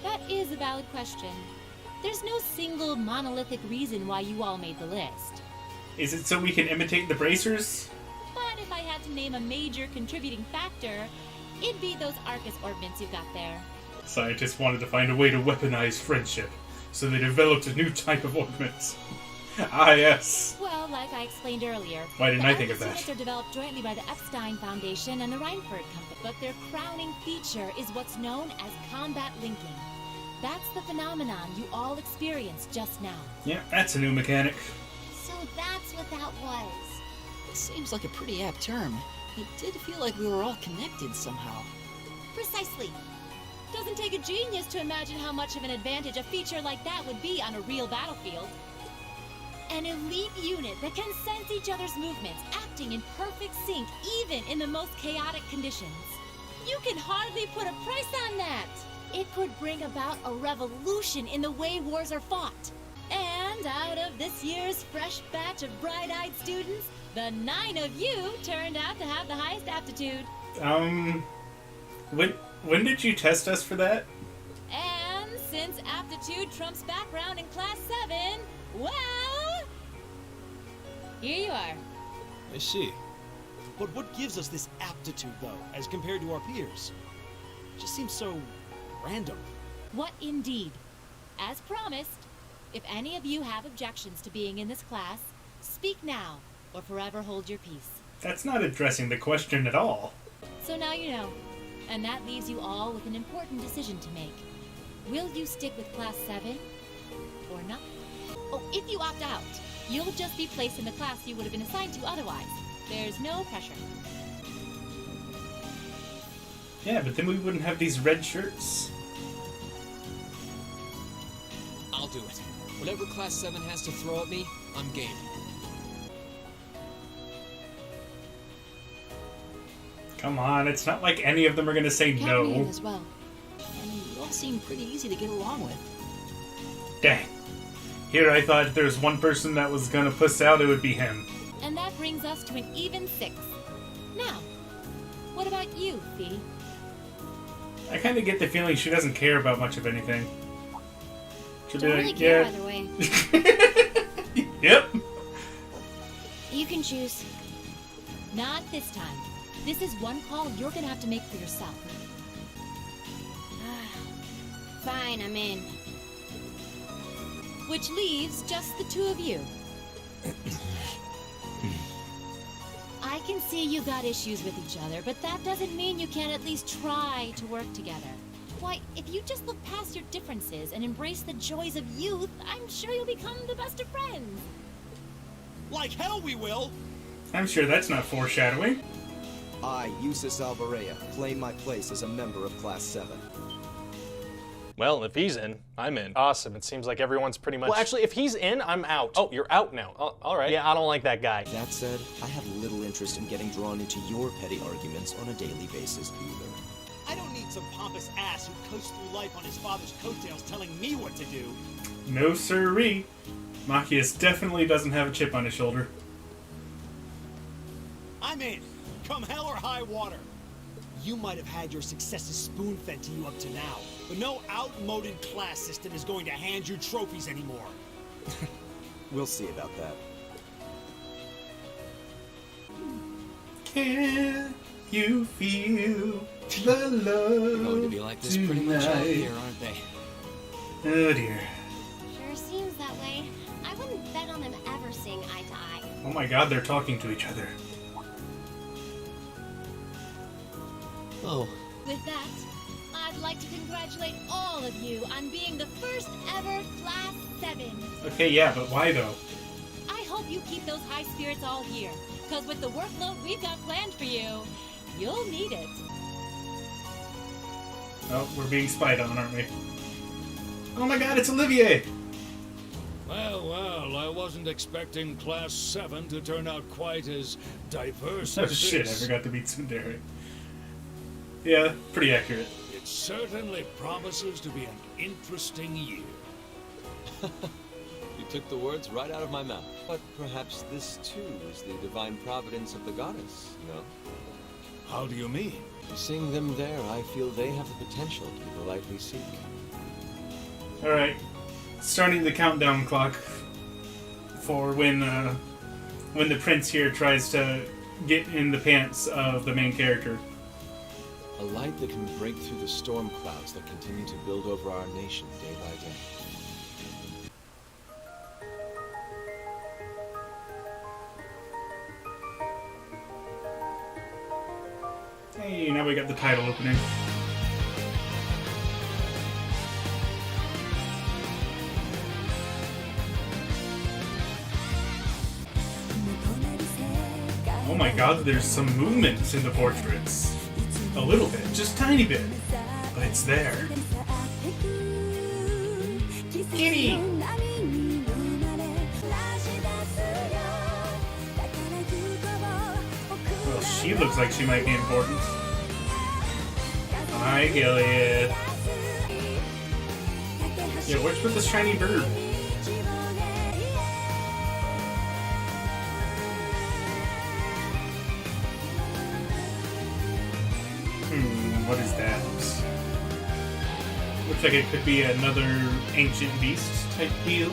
That is a valid question. There's no single monolithic reason why you all made the list. Is it so we can imitate the bracers? But if I had to name a major contributing factor, it'd be those Arcus orbments you've got there. Scientists wanted to find a way to weaponize friendship, so they developed a new type of ornaments. Ah, yes. Well, like I explained earlier, Why didn't I think of the that? Arcus units are developed jointly by the Epstein Foundation and the Reinford Company, but their crowning feature is what's known as combat linking. That's the phenomenon you all experienced just now. Yeah, that's a new mechanic. So that's what that was. Seems like a pretty apt term. It did feel like we were all connected somehow. Precisely. Doesn't take a genius to imagine how much of an advantage a feature like that would be on a real battlefield. An elite unit that can sense each other's movements, acting in perfect sync even in the most chaotic conditions. You can hardly put a price on that. It could bring about a revolution in the way wars are fought. And out of this year's fresh batch of bright-eyed students, the 9 of you turned out to have the highest aptitude. When did you test us for that? And since aptitude trumps background in Class 7, well, here you are. I see. But what gives us this aptitude, though, as compared to our peers? It just seems so random. What indeed? As promised, if any of you have objections to being in this class, speak now, or forever hold your peace. That's not addressing the question at all. So now you know, and that leaves you all with an important decision to make. Will you stick with Class 7, or not? Oh, if you opt out, you'll just be placed in the class you would have been assigned to otherwise. There's no pressure. Yeah, but then we wouldn't have these red shirts. I'll do it. Whatever Class 7 has to throw at me, I'm game. Come on, it's not like any of them are gonna say Count me in no. as well. And you all seem pretty easy to get along with. Dang. Here I thought if there was one person that was gonna puss out, it would be him. And that brings us to an even 6. Now, what about you, Fee? I kind of get the feeling she doesn't care about much of anything. She'll Don't be really like, care yeah. either way. Yep. You can choose. Not this time. This is one call you're gonna have to make for yourself. Fine, I'm in. Which leaves just the two of you. I can see you got issues with each other, but that doesn't mean you can't at least try to work together. Why, if you just look past your differences and embrace the joys of youth, I'm sure you'll become the best of friends. Like hell we will! I'm sure that's not foreshadowing. I, Eustace Alvarea, claim my place as a member of Class 7. Well, if he's in, I'm in. Awesome. It seems like everyone's pretty much... Well, actually, if he's in, I'm out. Oh, you're out now. All right. Yeah, I don't like that guy. That said, I have little interest in getting drawn into your petty arguments on a daily basis either. I don't need some pompous ass who coasts through life on his father's coattails telling me what to do. No sirree. Machias definitely doesn't have a chip on his shoulder. I'm in. Come hell or high water. You might have had your successes spoon-fed to you up to now, but no outmoded class system is going to hand you trophies anymore. We'll see about that. Can you feel the love They're going to be like this pretty much all tonight? year, aren't they? Oh dear. Sure seems that way. I wouldn't bet on them ever seeing eye to eye. Oh my god, they're talking to each other. Oh. With that, I'd like to congratulate all of you on being the first ever Class 7. Okay, yeah, but why though? I hope you keep those high spirits all year, because with the workload we've got planned for you, you'll need it. Oh, we're being spied on, aren't we? Oh my god, it's Olivier! Well, I wasn't expecting Class 7 to turn out quite as diverse Oh as shit, I this. forgot to beat Tsundere. Yeah, pretty accurate. It certainly promises to be an interesting year. You took the words right out of my mouth. But perhaps this too is the divine providence of the goddess, no? How do you mean? Seeing them there, I feel they have the potential to be the light we seek. Alright, starting the countdown clock for when the prince here tries to get in the pants of the main character. A light that can break through the storm clouds that continue to build over our nation day by day. Hey, now we got the title opening. Oh my god, there's some movement in the portraits. A little bit, just tiny bit. But it's there. Kitty! Well, she looks like she might be important. Hi, Gilead. Yeah, where's with this shiny bird? What is that? Looks like it could be another ancient beast type deal.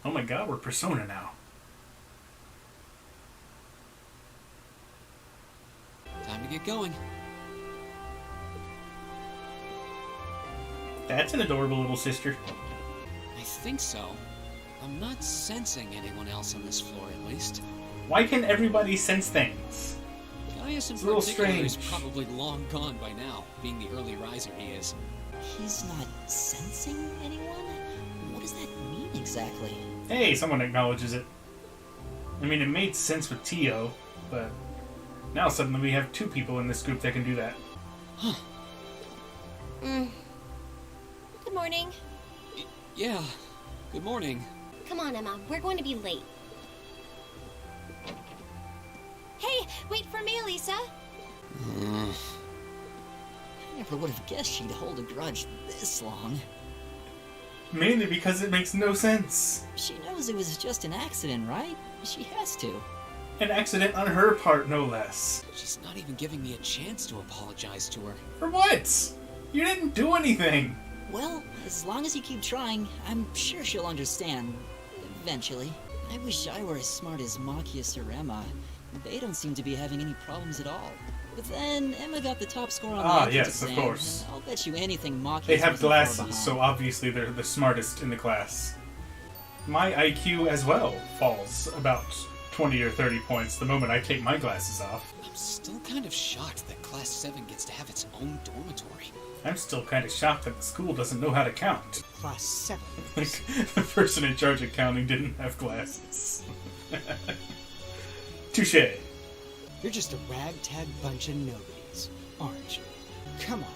Oh my god, we're Persona now. Time to get going. That's an adorable little sister. I think so. I'm not sensing anyone else on this floor, at least. Why can everybody sense things? Gaius in It's a little particular is strange. probably long gone by now, being the early riser he is. He's not sensing anyone? What does that mean exactly? Hey, someone acknowledges it. I mean, it made sense with Tio, but now suddenly we have two people in this group that can do that. Good morning. Yeah, good morning. Come on, Emma. We're going to be late. Hey, wait for me, Lisa. I never would have guessed she'd hold a grudge this long. Mainly because it makes no sense. She knows it was just an accident, right? She has to. An accident on her part, no less. She's not even giving me a chance to apologize to her. For what? You didn't do anything. Well, as long as you keep trying, I'm sure she'll understand. Eventually. I wish I were as smart as Machias or Emma. They don't seem to be having any problems at all. But then Emma got the top score on the Ah, entrance yes, exam, of course. and I'll bet you anything Maki They have wasn't far glasses, behind. so obviously they're the smartest in the class. My IQ as well falls about 20 or 30 points the moment I take my glasses off. I'm still kind of shocked that Class 7 gets to have its own dormitory. I'm still kind of shocked that the school doesn't know how to count. Class 7. Like, the person in charge of counting didn't have glasses. Touche. You're just a ragtag bunch of nobodies, aren't you? Come on,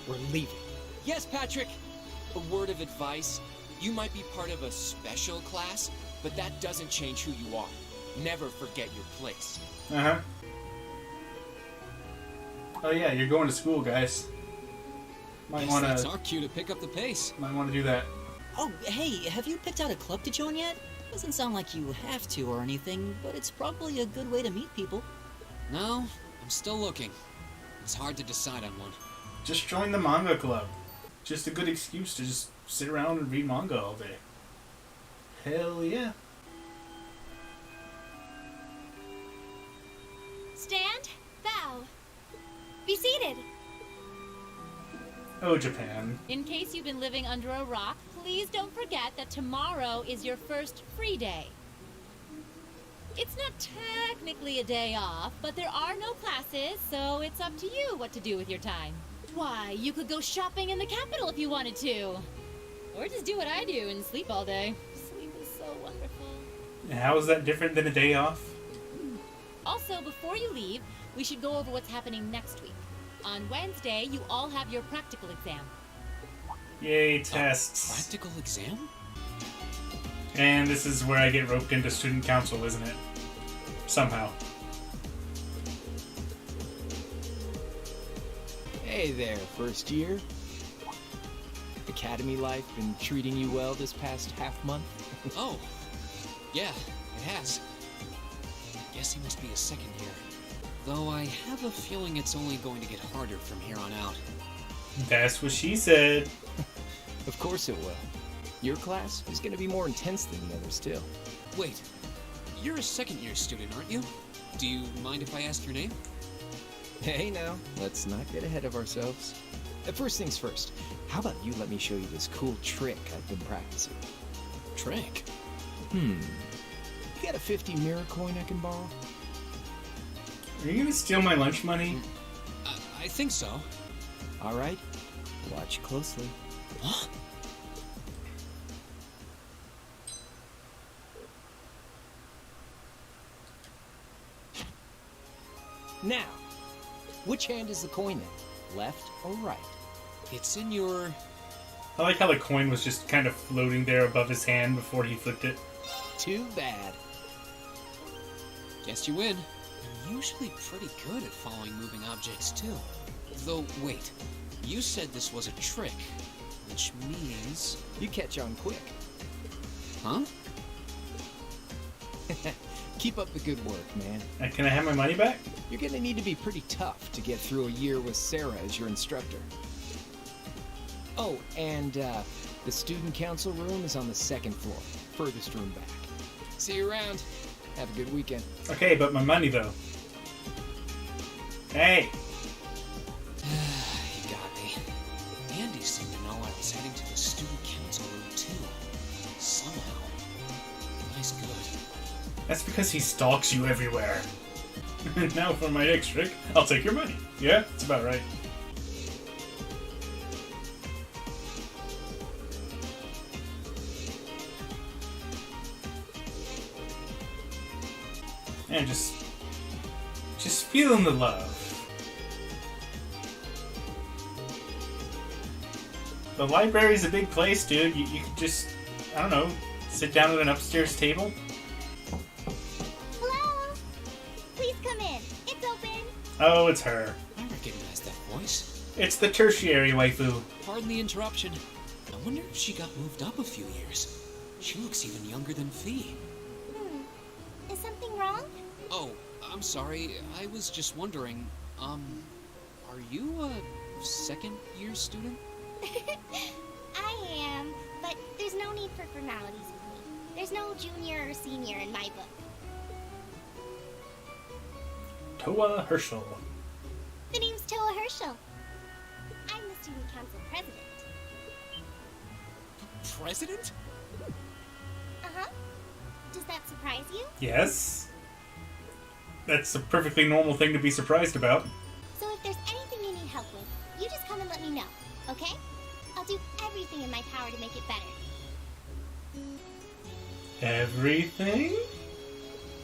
we're leaving. Yes, Patrick! A word of advice. You might be part of a special class, but that doesn't change who you are. Never forget your place. Uh-huh. Oh yeah, you're going to school, guys. Might Guess want that's to... our cue to pick up the pace. Might want to do that. Oh, hey, have you picked out a club to join yet? Doesn't sound like you have to or anything, but it's probably a good way to meet people. No, I'm still looking. It's hard to decide on one. Just join the manga club. Just a good excuse to just sit around and read manga all day. Hell yeah. Stand, bow. Be seated. Oh, Japan. In case you've been living under a rock, please don't forget that tomorrow is your first free day. It's not technically a day off, but there are no classes, so it's up to you what to do with your time. Why, you could go shopping in the capital if you wanted to. Or just do what I do and sleep all day. Sleep is so wonderful. How is that different than a day off? Also, before you leave, we should go over what's happening next week. On Wednesday, you all have your practical exam. Yay, tests. Practical exam? And this is where I get roped into student council, isn't it? Somehow. Hey there, first year. Academy life been treating you well this past half month? Oh, yeah, it has. Guess he must be a second year. Though I have a feeling it's only going to get harder from here on out. That's what she said. Of course it will. Your class is going to be more intense than the others, too. Wait, you're a second-year student, aren't you? Do you mind if I ask your name? Hey now, let's not get ahead of ourselves. First things first, how about you let me show you this cool trick I've been practicing? Trick? You got a 50 mirror coin I can borrow? Are you gonna steal my lunch money? I think so. All right, watch closely. Huh? Now, which hand is the coin in? Left or right? It's in your... I like how the coin was just kind of floating there above his hand before he flipped it. Too bad. Guess you win. I'm usually pretty good at following moving objects, too. Though, wait. You said this was a trick, which means... You catch on quick. Huh? Keep up the good work, man. Can I have my money back? You're gonna need to be pretty tough to get through a year with Sarah as your instructor. Oh, and the student council room is on the second floor, furthest room back. See you around. Have a good weekend. Okay, but my money though. Hey! You got me. Andy seemed to know I was heading to the student council room too. Somehow. Nice good. That's because he stalks you everywhere. Now for my next trick, I'll take your money. Yeah, that's about right. And just feeling the love. The library's a big place, dude. You could just, I don't know, sit down at an upstairs table. Hello? Please come in. It's open. Oh, it's her. I recognize that voice. It's the tertiary waifu. Pardon the interruption. I wonder if she got moved up a few years. She looks even younger than Fee. Is something wrong? Oh, I'm sorry. I was just wondering, are you a second-year student? I am, but there's no need for formalities with me. There's no junior or senior in my book. Toa Herschel. The name's Toa Herschel. I'm the student council president. President? Uh-huh. Does that surprise you? Yes. That's a perfectly normal thing to be surprised about. So if there's anything you need help with, you just come and let me know, okay? I'll do everything in my power to make it better. Everything?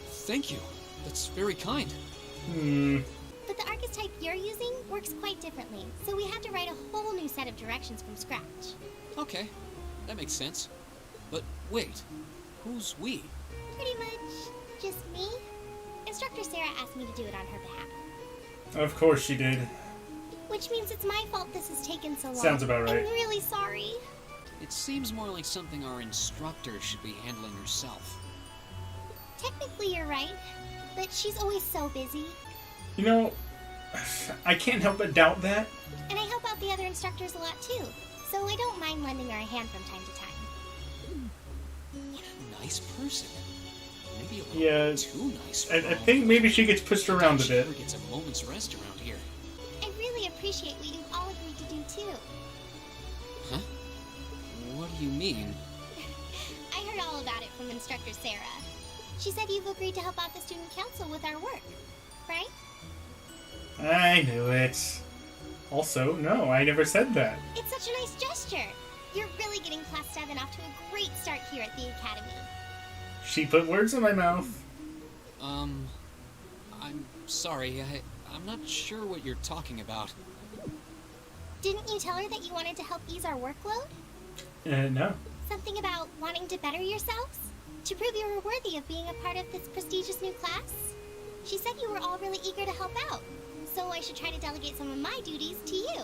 Thank you. That's very kind. But the archetype you're using works quite differently, so we had to write a whole new set of directions from scratch. Okay, that makes sense. But wait, who's we? Pretty much just me. Instructor Sarah asked me to do it on her behalf. Of course she did. Which means it's my fault this has taken so long. Sounds about right. I'm really sorry. It seems more like something our instructor should be handling herself. Technically you're right, but she's always so busy. You know, I can't help but doubt that. And I help out the other instructors a lot too, so I don't mind lending her a hand from time to time. What a nice person. Maybe a Yeah, little too nice. I think maybe she gets pushed around a She bit. never gets a moment's rest around here. I really appreciate what you've all agreed to do too. Huh? What do you mean? I heard all about it from Instructor Sarah. She said you've agreed to help out the student council with our work, right? I knew it. Also, no, I never said that. It's such a nice gesture. You're really getting Class 7 off to a great start here at the Academy. She put words in my mouth. I'm sorry, I'm not sure what you're talking about. Didn't you tell her that you wanted to help ease our workload? No. Something about wanting to better yourselves? To prove you were worthy of being a part of this prestigious new class? She said you were all really eager to help out, so I should try to delegate some of my duties to you.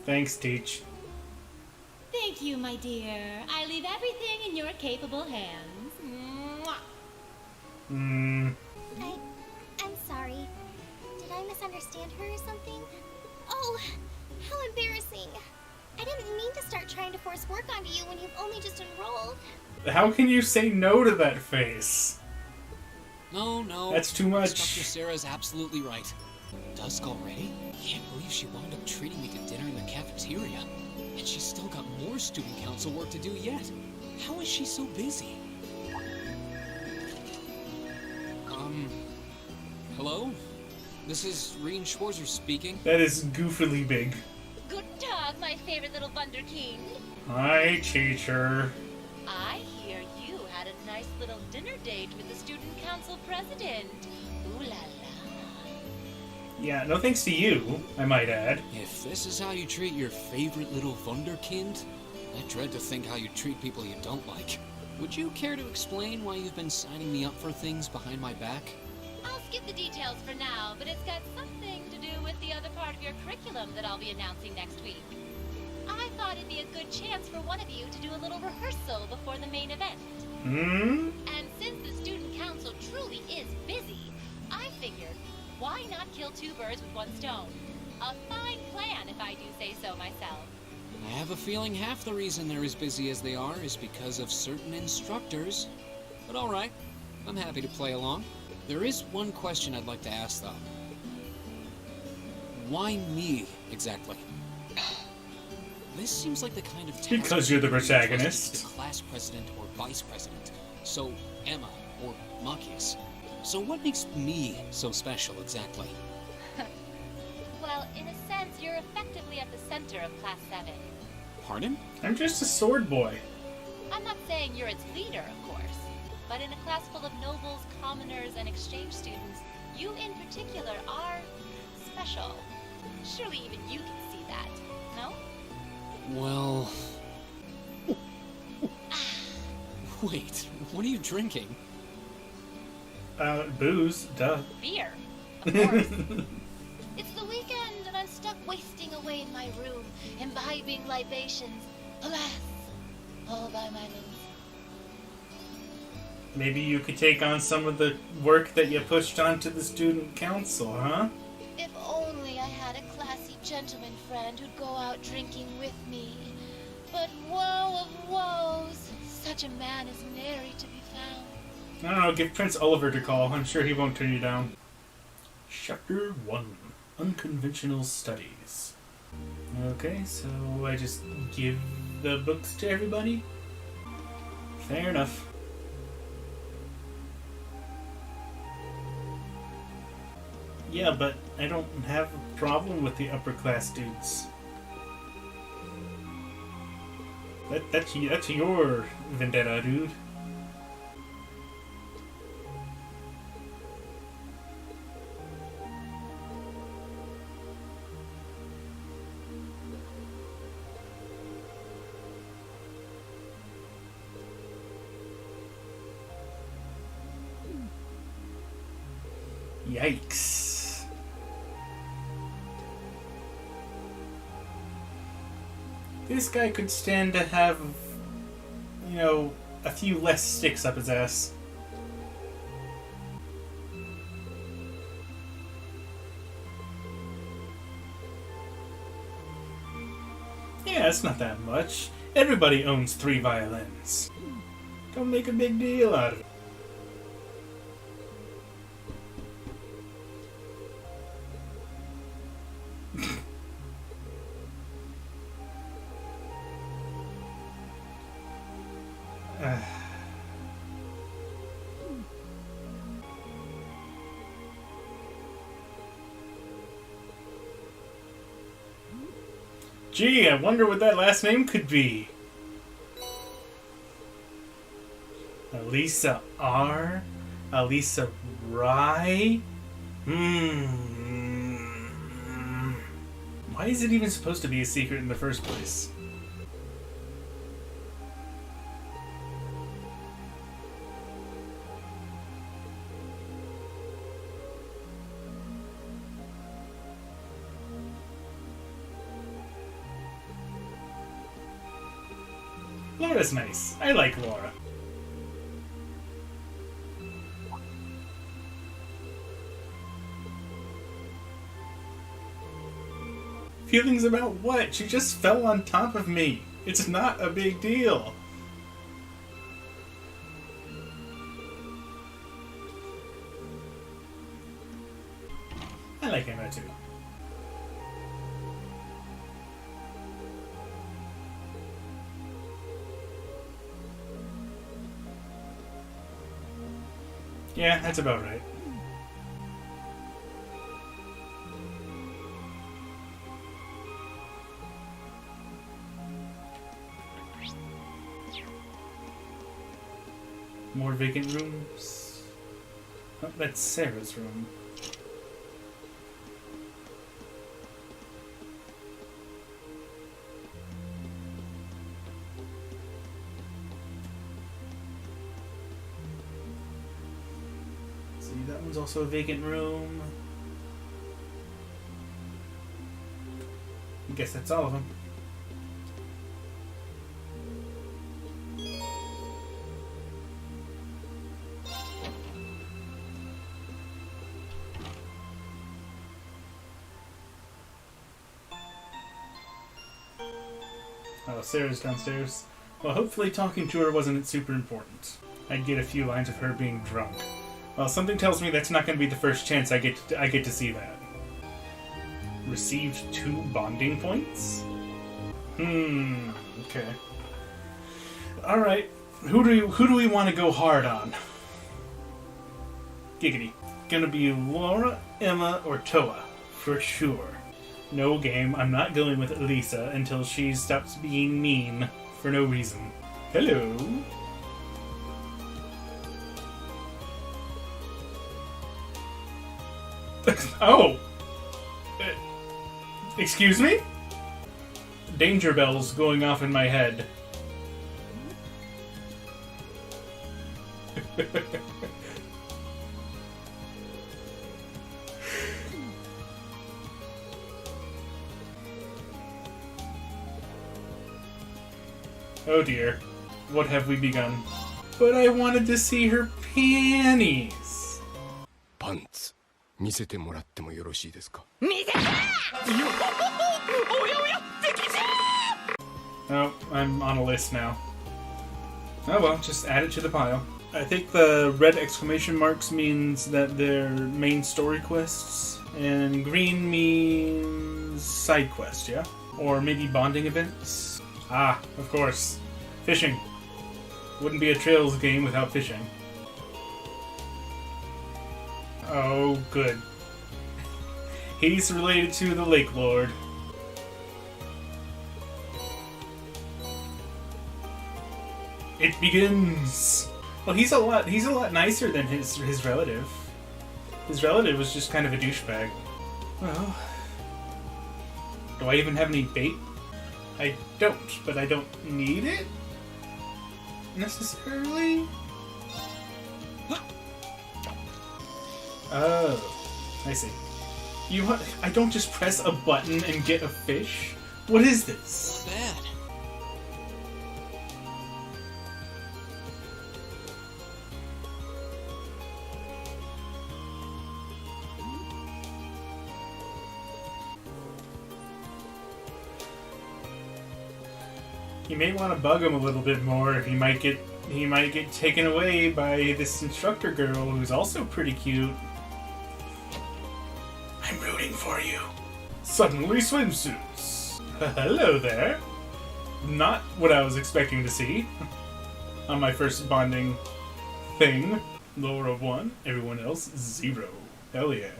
Thanks, Teach. Thank you, my dear. I leave everything in your capable hands. Mwah. I'm sorry. Did I misunderstand her or something? Oh, how embarrassing. I didn't mean to start trying to force work onto you when you've only just enrolled. How can you say no to that face? No. That's too much. Instructor Sarah's absolutely right. Dusk already? Can't believe she wound up treating me to dinner in the cafeteria. And she's still got more student council work to do yet. How is she so busy? Hello? This is Reen Schwarzer speaking. That is goofily big. Good dog, my favorite little wunderkind. Hi, teacher. I hear you had a nice little dinner date with the student council president. Ooh la la. Yeah, no thanks to you, I might add. If this is how you treat your favorite little wunderkind, I dread to think how you treat people you don't like. Would you care to explain why you've been signing me up for things behind my back? I'll skip the details for now, but it's got something to do with the other part of your curriculum that I'll be announcing next week. I thought it'd be a good chance for one of you to do a little rehearsal before the main event. And since the student council truly is busy, I figured, why not kill two birds with one stone? A fine plan, if I do say so myself. I have a feeling half the reason they're as busy as they are is because of certain instructors. But alright, I'm happy to play along. There is one question I'd like to ask, though. Why me, exactly? This seems like the kind of task Because you're the protagonist. the class president or vice president. So, Emma or Machias. So what makes me so special, exactly? Well, in a sense, you're effectively at the center of Class 7. Pardon? I'm just a sword boy. I'm not saying you're its leader, of course. But in a class full of nobles, commoners, and exchange students, you in particular are special. Surely even you can see that, no? Well... Wait, what are you drinking? Booze, duh. Beer, of course. It's the weekend and I'm stuck wasting away in my room, imbibing libations. Alas, all by my lonesome. Maybe you could take on some of the work that you pushed onto the student council, huh? If only I had a classy gentleman friend who'd go out drinking with me. But woe of woes, such a man is nary to be found. I don't know, give Prince Oliver a call. I'm sure he won't turn you down. Chapter 1. Unconventional Studies. Okay, so I just give the books to everybody? Fair enough. Yeah, but I don't have a problem with the upper class dudes. That's your vendetta, dude. Yikes. This guy could stand to have, you know, a few less sticks up his ass. Yeah, it's not that much. Everybody owns 3 violins. Don't make a big deal out of it. Gee, I wonder what that last name could be. Elisa R? Elisa Rye? Why is it even supposed to be a secret in the first place? Laura's nice. I like Laura. Feelings about what? She just fell on top of me. It's not a big deal. I like Emma too. Yeah, that's about right. More vacant rooms. Oh, that's Sarah's room. See, that one's also a vacant room. I guess that's all of them. Oh, Sarah's downstairs. Well, hopefully talking to her wasn't super important. I'd get a few lines of her being drunk. Well, something tells me that's not going to be the first chance I get to see that. Received 2 bonding points? Okay. Alright. Who do we want to go hard on? Giggity. Gonna be Laura, Emma, or Toa. For sure. No game, I'm not going with Lisa until she stops being mean for no reason. Hello? Oh! Excuse me? Danger bells going off in my head. Oh dear, what have we begun? But I wanted to see her panties! Pants. 見せてもらってもよろしいですか? Oh, I'm on a list now. Oh well, just add it to the pile. I think the red exclamation marks means that they're main story quests, and green means side quest, yeah? Or maybe bonding events? Ah, of course. Fishing. Wouldn't be a Trails game without fishing. Oh, good. He's related to the Lake Lord. It begins! Well, he's a lot nicer than his relative. His relative was just kind of a douchebag. Well, do I even have any bait? I don't, but I don't need it necessarily. Oh, I see. I don't just press a button and get a fish? What is this? Not bad. You may want to bug him a little bit more. He might get taken away by this instructor girl who's also pretty cute. I'm rooting for you. Suddenly swimsuits. Hello there. Not what I was expecting to see on my first bonding thing. Laura 1, everyone else 0. Hell yeah.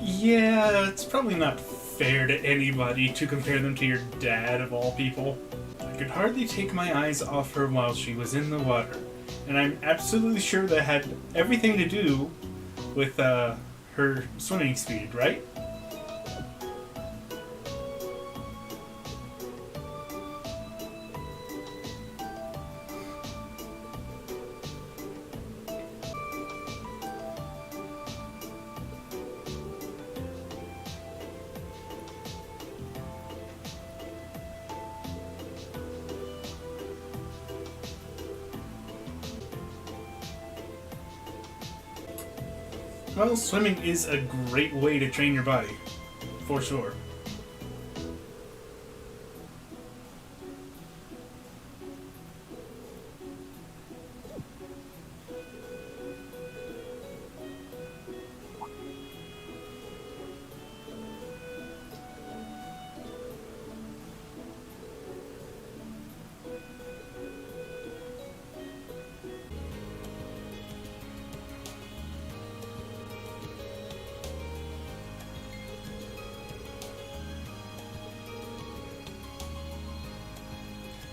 Yeah, it's probably not fair to anybody to compare them to your dad, of all people. I could hardly take my eyes off her while she was in the water, and I'm absolutely sure that had everything to do with her swimming speed, right? Well, swimming is a great way to train your body, for sure.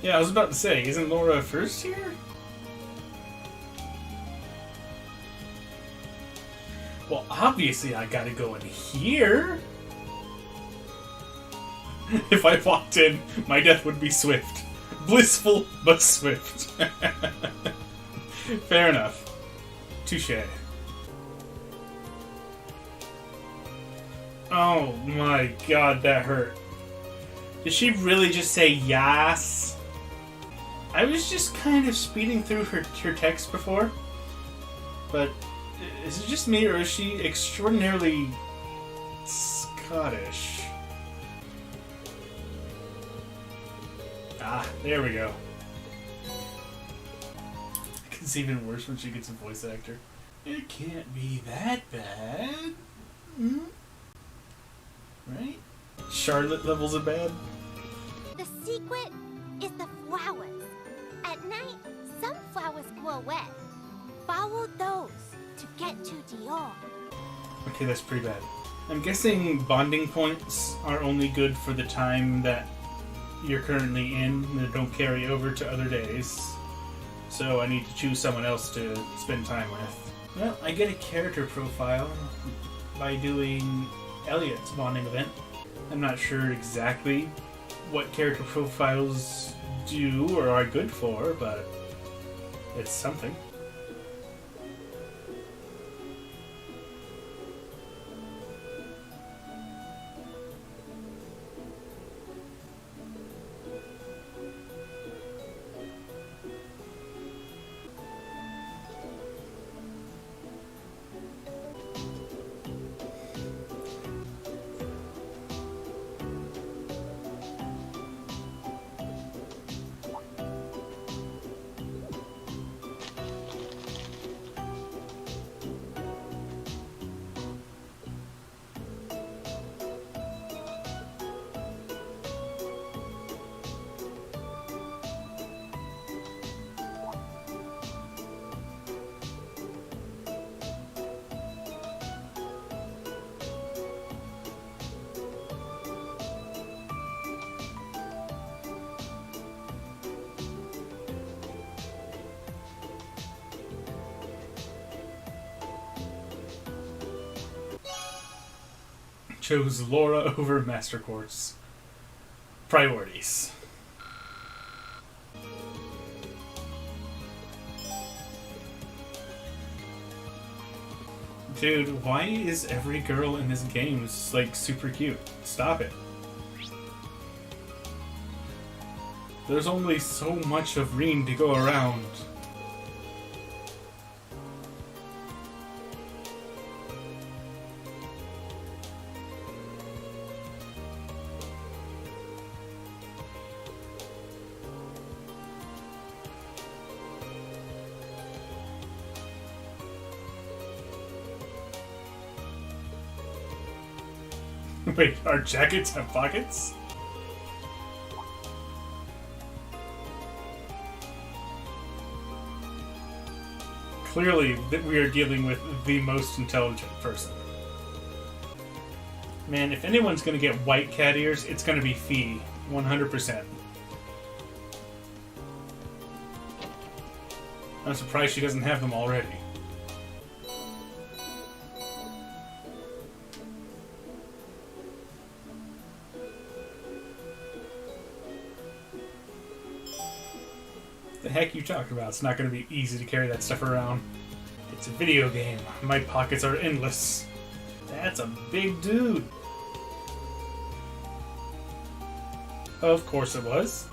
Yeah, I was about to say, isn't Laura first here? Well, obviously I gotta go in here. If I walked in, my death would be swift. Blissful, but swift. Fair enough. Touché. Oh my god, that hurt. Did she really just say yas? I was just kind of speeding through her text before. But is it just me, or is she extraordinarily Scottish? Ah, there we go. It's even worse when she gets a voice actor. It can't be that bad. Hmm? Right? Charlotte levels of bad? The secret is the flowers. At night, some flowers glow red. Follow those to get to Dior. Okay, that's pretty bad. I'm guessing bonding points are only good for the time that you're currently in, and they don't carry over to other days. So I need to choose someone else to spend time with. Well, I get a character profile by doing Elliot's bonding event. I'm not sure exactly what character profiles do or are good for, but it's something. chose Laura over Master Quartz. Priorities. Dude, why is every girl in this game like super cute? Stop it. There's only so much of Reen to go around. Wait, our jackets have pockets? Clearly, that we are dealing with the most intelligent person. Man, if anyone's gonna get white cat ears, it's gonna be Fee. 100%. I'm surprised she doesn't have them already. The heck you talking about? It's not going to be easy to carry that stuff around. It's a video game. My pockets are endless. That's a big dude. Of course it was.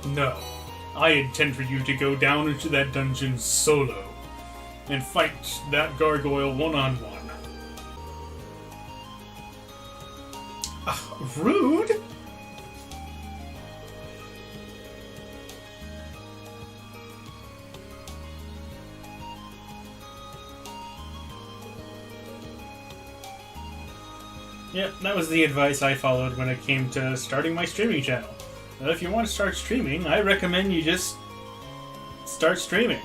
No. I intend for you to go down into that dungeon solo and fight that gargoyle one-on-one. Rude? Yep, that was the advice I followed when it came to starting my streaming channel. If you want to start streaming, I recommend you just start streaming.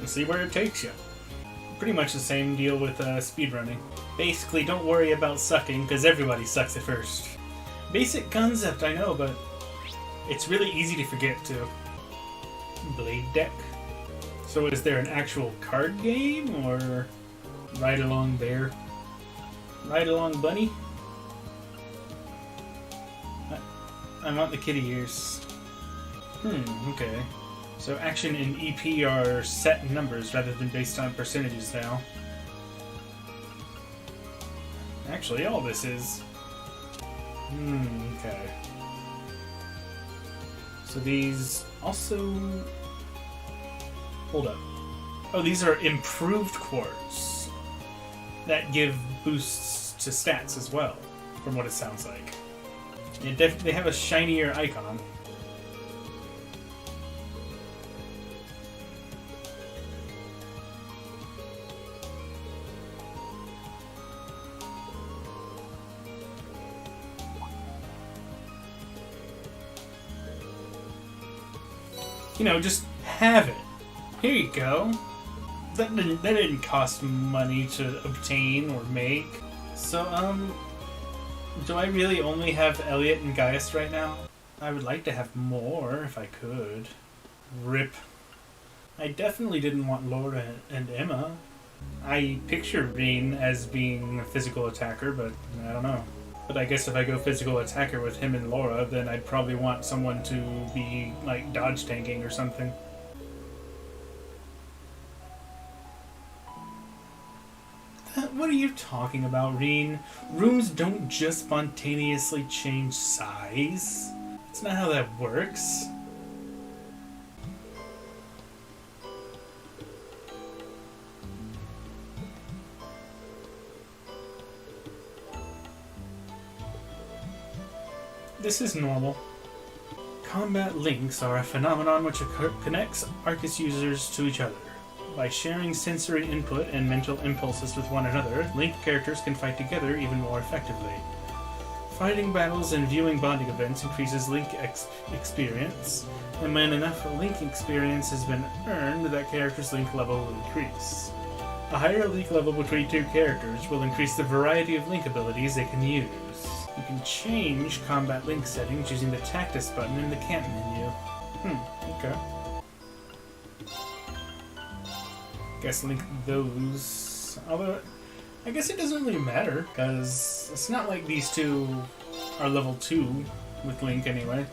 And see where it takes you. Pretty much the same deal with speedrunning. Basically, don't worry about sucking, because everybody sucks at first. Basic concept, I know, but it's really easy to forget, too. Blade deck. So is there an actual card game, or Ride Along Bear? Ride Along Bunny? I want the kitty ears. Okay. So action and EP are set numbers rather than based on percentages now. Actually, all this is. Okay. So these also... Hold up. Oh, these are improved quartz that give boosts to stats as well, from what it sounds like. They have a shinier icon. You know, just have it. Here you go. That didn't cost money to obtain or make. So, do I really only have Elliot and Gaius right now? I would like to have more if I could. RIP. I definitely didn't want Laura and Emma. I picture Reen as being a physical attacker, but I don't know. But I guess if I go physical attacker with him and Laura, then I'd probably want someone to be, like, dodge tanking or something. talking about, Reen? Rooms don't just spontaneously change size. That's not how that works. This is normal. Combat links are a phenomenon which connects Arcus users to each other. By sharing sensory input and mental impulses with one another, linked characters can fight together even more effectively. Fighting battles and viewing bonding events increases link experience, and when enough link experience has been earned, that character's link level will increase. A higher link level between two characters will increase the variety of link abilities they can use. You can change combat link settings using the Tactus button in the camp menu. Okay. Guess link those. Although, I guess it doesn't really matter, because it's not like these two are level 2 with Link anyway.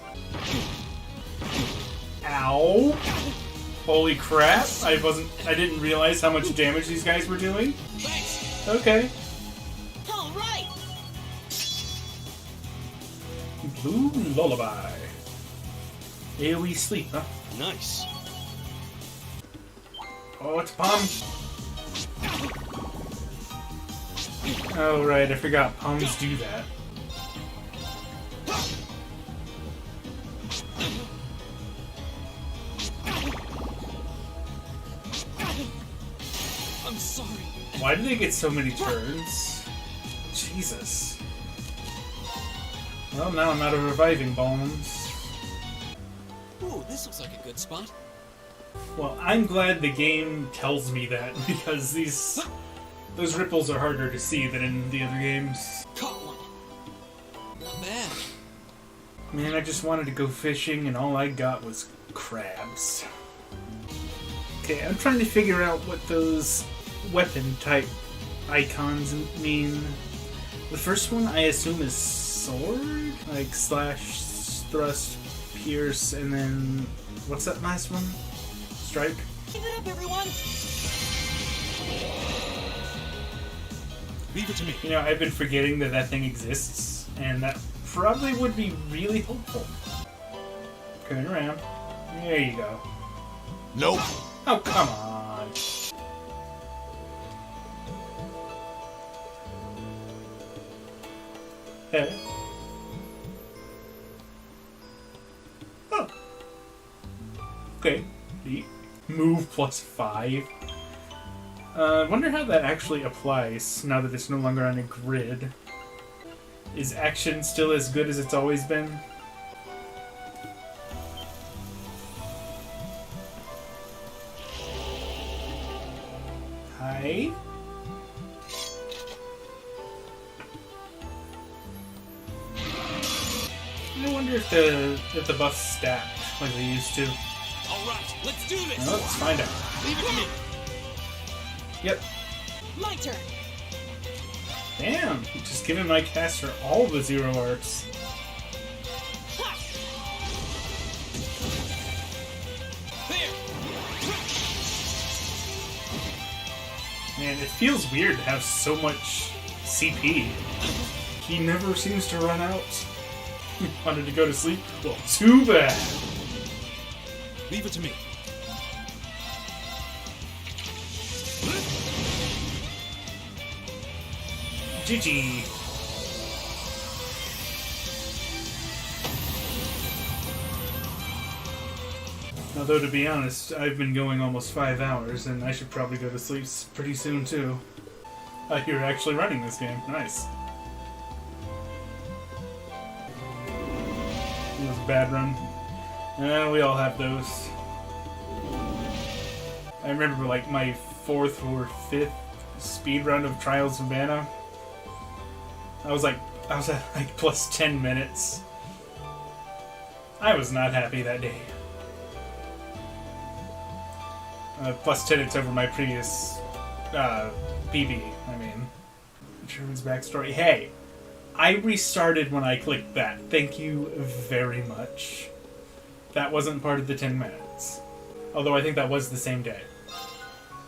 Ow! Holy crap! I didn't realize how much damage these guys were doing. Okay. Alright! Blue Lullaby. AoE sleep, huh? Nice. Oh, it's Palm. Oh, right, I forgot Palms do that. I'm sorry. Why do they get so many turns? Jesus. Well, now I'm out of reviving bombs. Ooh, this looks like a good spot. Well, I'm glad the game tells me that, because those ripples are harder to see than in the other games. Caught one. Not bad. Man, I just wanted to go fishing and all I got was crabs. Okay, I'm trying to figure out what those weapon type icons mean. The first one I assume is sword? Like slash, thrust, pierce, and then what's that last one? Strike? Give it up, everyone! Leave it to me. You know, I've been forgetting that that thing exists, and that probably would be really helpful. Turn around. There you go. Nope. Oh, come on. Hey. Oh. Okay. Move +5. I wonder how that actually applies now that it's no longer on a grid. Is action still as good as it's always been? Hi? I wonder if the buffs stack like they used to. Alright, let's do this! Well, let's find out. Leave it to me! Yep. My turn! Damn, just giving my caster all the zero arts. Man, it feels weird to have so much CP. He never seems to run out. Wanted to go to sleep? Well, too bad. Leave it to me. GG. Although, to be honest, I've been going almost 5 hours, and I should probably go to sleep pretty soon, too. You're actually running this game. Nice. It was a bad run. We all have those. I remember, like, my 4th or 5th speed run of Trials of Mana. I was at like plus 10 minutes. I was not happy that day. Plus 10 it's over my previous PB, I mean. Sherman's backstory. Hey, I restarted when I clicked that. Thank you very much. That wasn't part of the 10 minutes. Although I think that was the same day.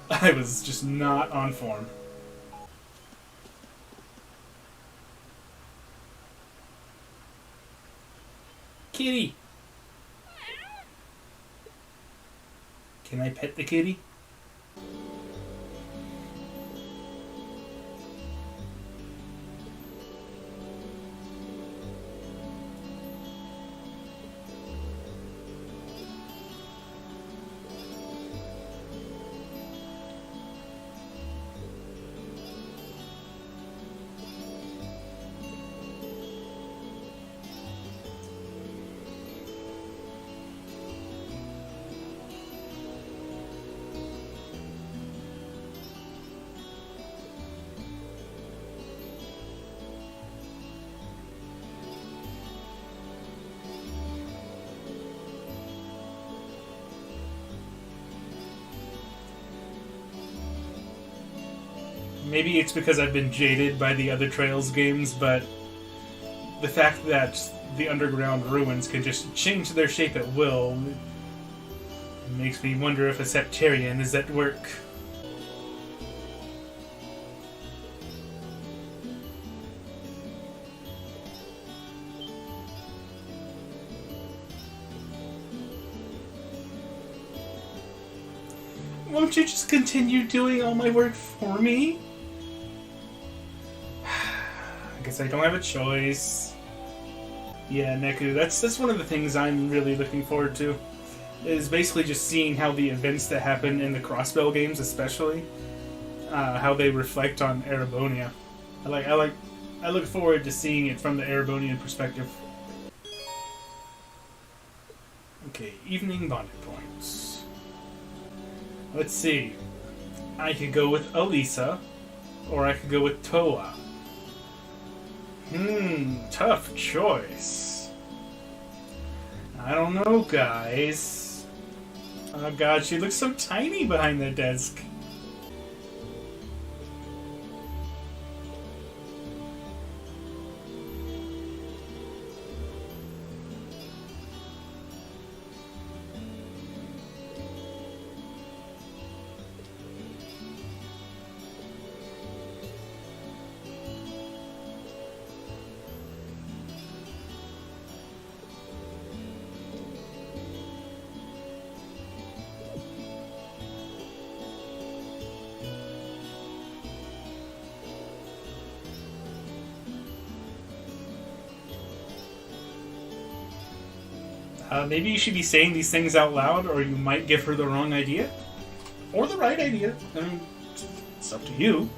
I was just not on form. Kitty! Can I pet the kitty? Maybe it's because I've been jaded by the other Trails games, but the fact that the underground ruins can just change their shape at will makes me wonder if a Septarian is at work. Won't you just continue doing all my work for me? I guess I don't have a choice. Yeah, Neku, that's one of the things I'm really looking forward to. Is basically just seeing how the events that happen in the Crossbell games, especially, how they reflect on Erebonia. I look forward to seeing it from the Erebonian perspective. Okay, evening bonding points. Let's see. I could go with Elisa, or I could go with Toa. Tough choice. I don't know, guys. Oh god, she looks so tiny behind the desk. Maybe you should be saying these things out loud, or you might give her the wrong idea. Or the right idea. I mean, it's up to you.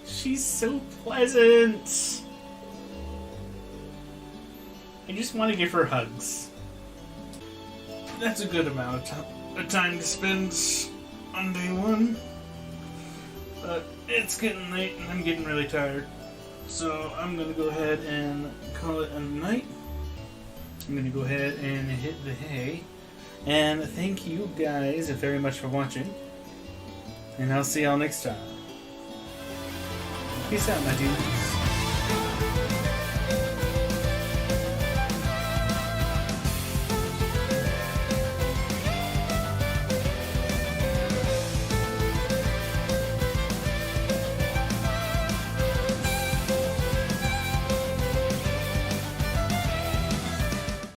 She's so pleasant. I just want to give her hugs. That's a good amount of time to spend on day one. But it's getting late and I'm getting really tired. So I'm going to go ahead and call it a night. I'm going to go ahead and hit the hay. And thank you guys very much for watching. And I'll see y'all next time. Peace out, my dude.